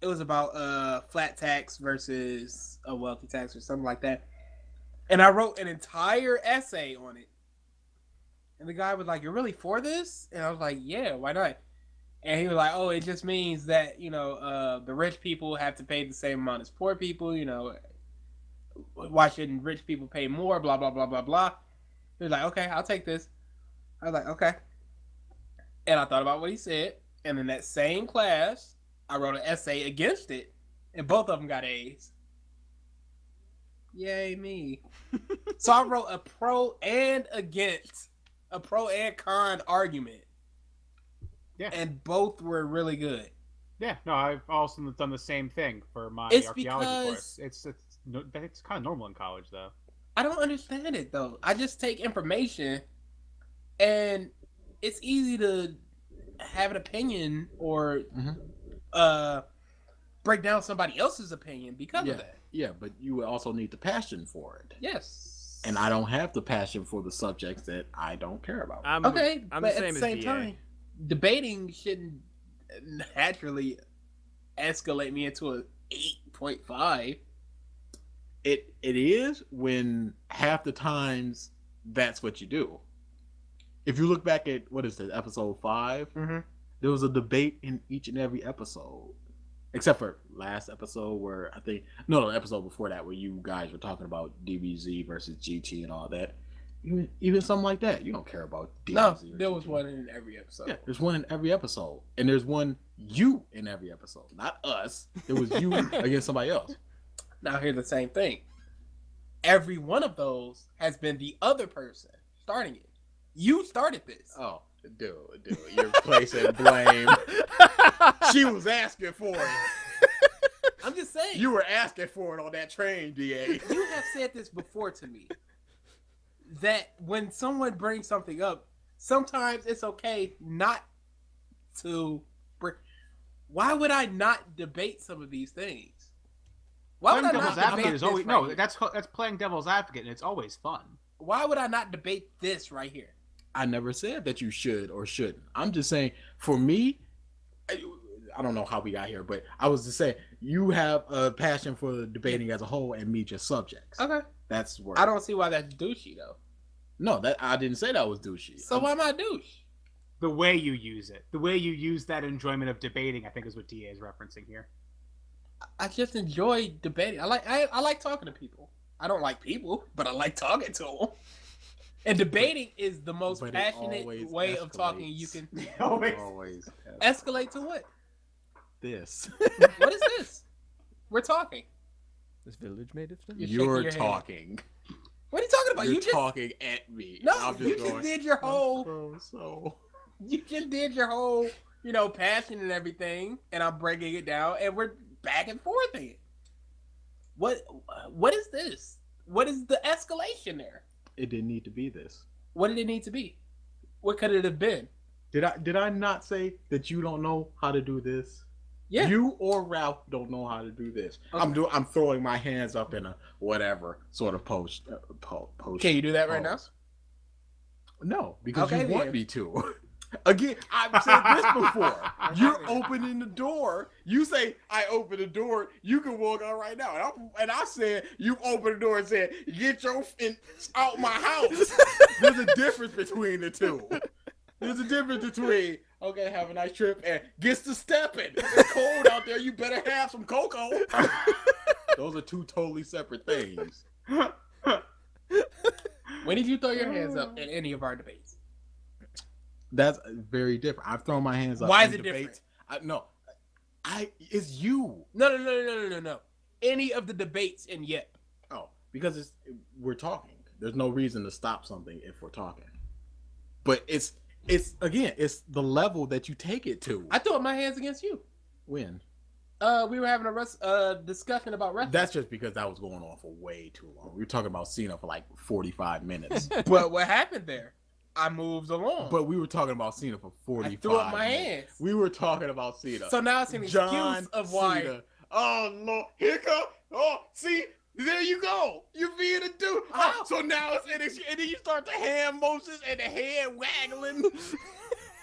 It was about flat tax versus a wealthy tax or something like that. And I wrote an entire essay on it. And the guy was like, "You're really for this?" And I was like, "Yeah, why not?" And he was like, "Oh, it just means that, the rich people have to pay the same amount as poor people, why shouldn't rich people pay more, blah, blah, blah, blah, blah." He was like, "Okay, I'll take this." I was like, "Okay." And I thought about what he said. And in that same class, I wrote an essay against it. And both of them got A's. Yay, me. So I wrote a pro and con argument. Yeah. And both were really good. Yeah, no, I've also done the same thing for my archaeology course. It's kind of normal in college, though. I don't understand it, though. I just take information, and it's easy to have an opinion or break down somebody else's opinion because of that. Yeah, but you also need the passion for it. Yes. And I don't have the passion for the subjects that I don't care about. I'm but the at the same time, debating shouldn't naturally escalate me into a 8.5. It is when half the times that's what you do. If you look back at episode 5, there was a debate in each and every episode, except for last episode where the episode before that where you guys were talking about DBZ versus GT and all that. Even something like that, you don't care about DBZ. No, there was one in every episode. Yeah, there's one in every episode, and there's one you in every episode, not us. There was you against somebody else. Now here's the same thing. Every one of those has been the other person starting it. You started this. Oh, dude, you're placing blame. She was asking for it. I'm just saying. You were asking for it on that train, DA. You have said this before to me. That when someone brings something up, sometimes it's okay not to bring. Why would I not debate some of these things? Why would I not debate this right here? That's playing devil's advocate, and it's always fun. Why would I not debate this right here? I never said that you should or shouldn't. I'm just saying, for me, I don't know how we got here, but I was just saying, you have a passion for debating as a whole, and me just subjects. Okay. That's where I don't see why that's douchey, though. No, that I didn't say that was douchey. So why am I douche? The way you use it, the way you use that enjoyment of debating, I think is what DA is referencing here. I just enjoy debating. I like talking to people. I don't like people, but I like talking to them. And debating is the most But it passionate always way of talking you escalates. can Always. escalate to what? This. What is this? We're talking. This village made of snow. You're shaking You're your head. talking. What are you talking about? You're You just talking at me. no. I'm You just did your whole. So. You just did your whole. You know, passion and everything, and I'm breaking it down, and we're back and forth in it. What is this? What is the escalation there? It didn't need to be this. What did it need to be? What could it have been? Did I not say that you don't know how to do this? Yeah. You or Ralph don't know how to do this. Okay. I'm throwing my hands up in a whatever sort of post. Can you do that right now? pose. No, because Okay, you want then. me to. Again, I've said this before. You're opening the door. You say, I open the door. You can walk out right now. And I said, you open the door and said, get your out my house. There's a difference between the two. There's a difference between, okay, have a nice trip, and gets to stepping. It's cold out there. You better have some cocoa. Those are two totally separate things. When did you throw your hands up in any of our debates? That's very different. I've thrown my hands up. Why in is it debates. It's you. No. Any of the debates in yet. Oh, because we're talking. There's no reason to stop something if we're talking. But it's the level that you take it to. I threw up my hands against you. When? We were having a discussion about wrestling. That's just because that was going on for way too long. We were talking about Cena for like 45 minutes. But what happened there? I moved along. But we were talking about Cena for 45 I threw up my minutes. hands. We were talking about Cena. So now it's an excuse of why. Cena. Oh, Lord. Here come. Oh, see? There you go. You're being a dude. Oh, so now it's and then you start the hand motions and the head waggling.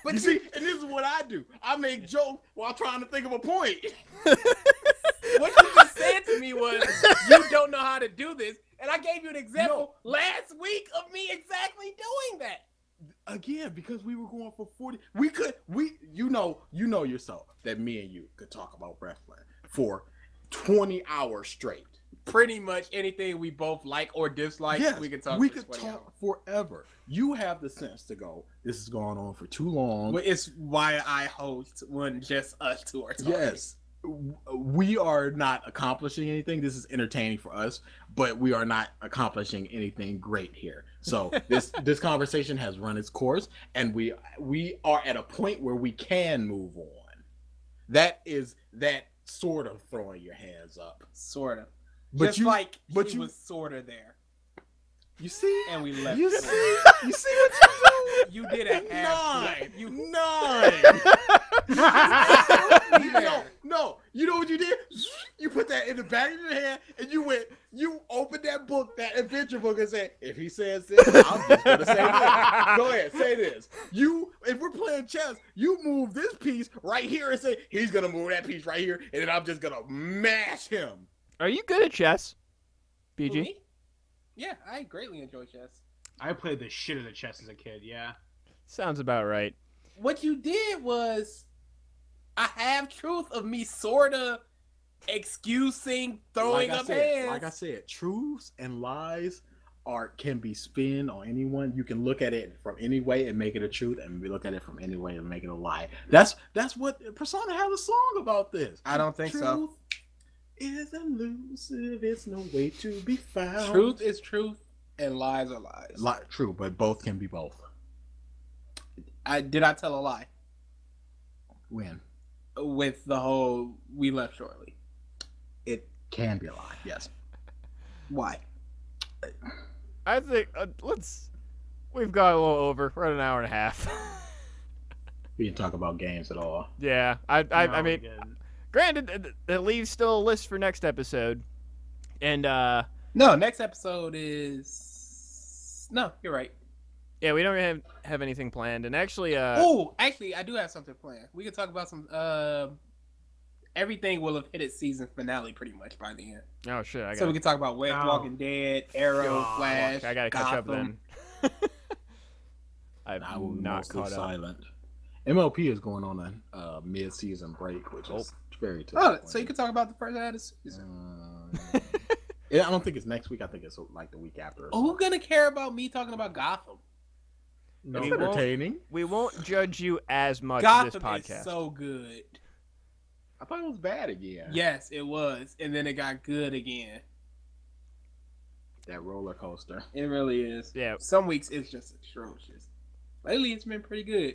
But you see, and this is what I do. I make jokes while trying to think of a point. What you just said to me was, you don't know how to do this. And I gave you an example last week of me exactly doing that. Again, because we were going for 40. You know yourself that me and you could talk about wrestling for 20 hours straight. Pretty much anything we both like or dislike, Yes, we can talk. We for could 20 talk hours. forever. You have the sense to go, this is going on for too long. Well, it's why I host when just us two are talking. Yes. We are not accomplishing anything. This is entertaining for us, but we are not accomplishing anything great here. So this conversation has run its course, and we are at a point where we can move on. That is that sort of throwing your hands up. Sort of. But Just you, like but she you, was sort of there. you see, And we left. you it. see, you see what you do? You did a half. Nine. No. You know what you did? You put that in the back of your hand, and you opened that book, that adventure book, and said, if he says this, I'm just gonna say this. Go ahead, say this. If we're playing chess, you move this piece right here and say, he's gonna move that piece right here, and then I'm just gonna mash him. Are you good at chess, BG? Me? Yeah, I greatly enjoy chess. I played the shit out of chess as a kid, yeah. Sounds about right. What you did was a half truth of me sort of excusing throwing up hands. Like I said, truths and lies can be spin on anyone. You can look at it from any way and make it a truth, and we look at it from any way and make it a lie. That's what Persona has a song about this. I don't think so. Truth is elusive. It's no way to be found. Truth is truth and lies are lies. True, but both can be both. Did I tell a lie When with the whole we left shortly? it can be a lie, yes. Why? I think we've got a little over. We're at an hour and a half. We didn't talk about games at all. Yeah, I mean, granted, it leaves still a list for next episode, and No, next episode is you're right. yeah, we don't have anything planned, and actually, Actually, I do have something planned. We can talk about some. Everything will have hit its season finale pretty much by the end. oh shit, So we can talk about Walking Dead, Arrow, God. Flash. I gotta catch up Gotham. then. I I'm will not mostly caught up. silent. MLP is going on a mid-season break, which is very Oh, disappointing. so you can talk about the first half of the season. I don't think it's next week. I think it's like the week after. Who's gonna care about me talking about Gotham? No, We it's won't- entertaining. We won't judge you as much Gotham this podcast. is so good. I thought it was bad again. Yes, it was, and then it got good again. That roller coaster. It really is. Yeah. Some weeks it's just atrocious. Lately it's been pretty good.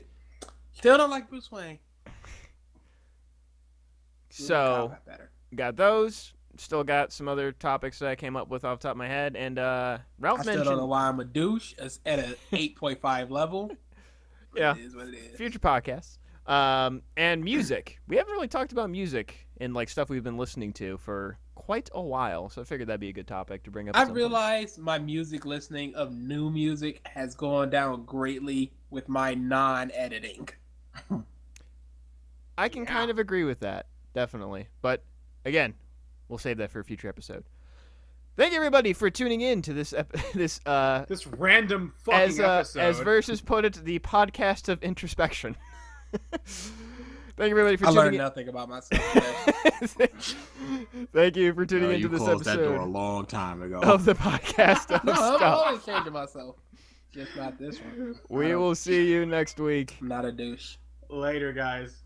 Still don't like Bruce Wayne. So, Got better. got those. Still got some other topics that I came up with off the top of my head. And Ralph I still don't know mentioned why I'm a douche. It's at an 8.5 level. But Yeah. It is what it is. future podcasts. And music. We haven't really talked about music and like stuff we've been listening to for quite a while. So I figured that'd be a good topic to bring up. I at some point. realized my music listening of new music has gone down greatly with my non-editing. I can kind of agree with that, definitely. But again, we'll save that for a future episode. Thank you, everybody, for tuning in to this This random fucking episode. as Versus put it, the podcast of introspection. Thank you, everybody, for I tuning learned in. nothing about myself today. Thank you for tuning You into this closed that door a episode long time ago. of the podcast of No, I'm Stuff. always changing myself. Just not this one. We will see you next week. I'm not a douche. Later, guys.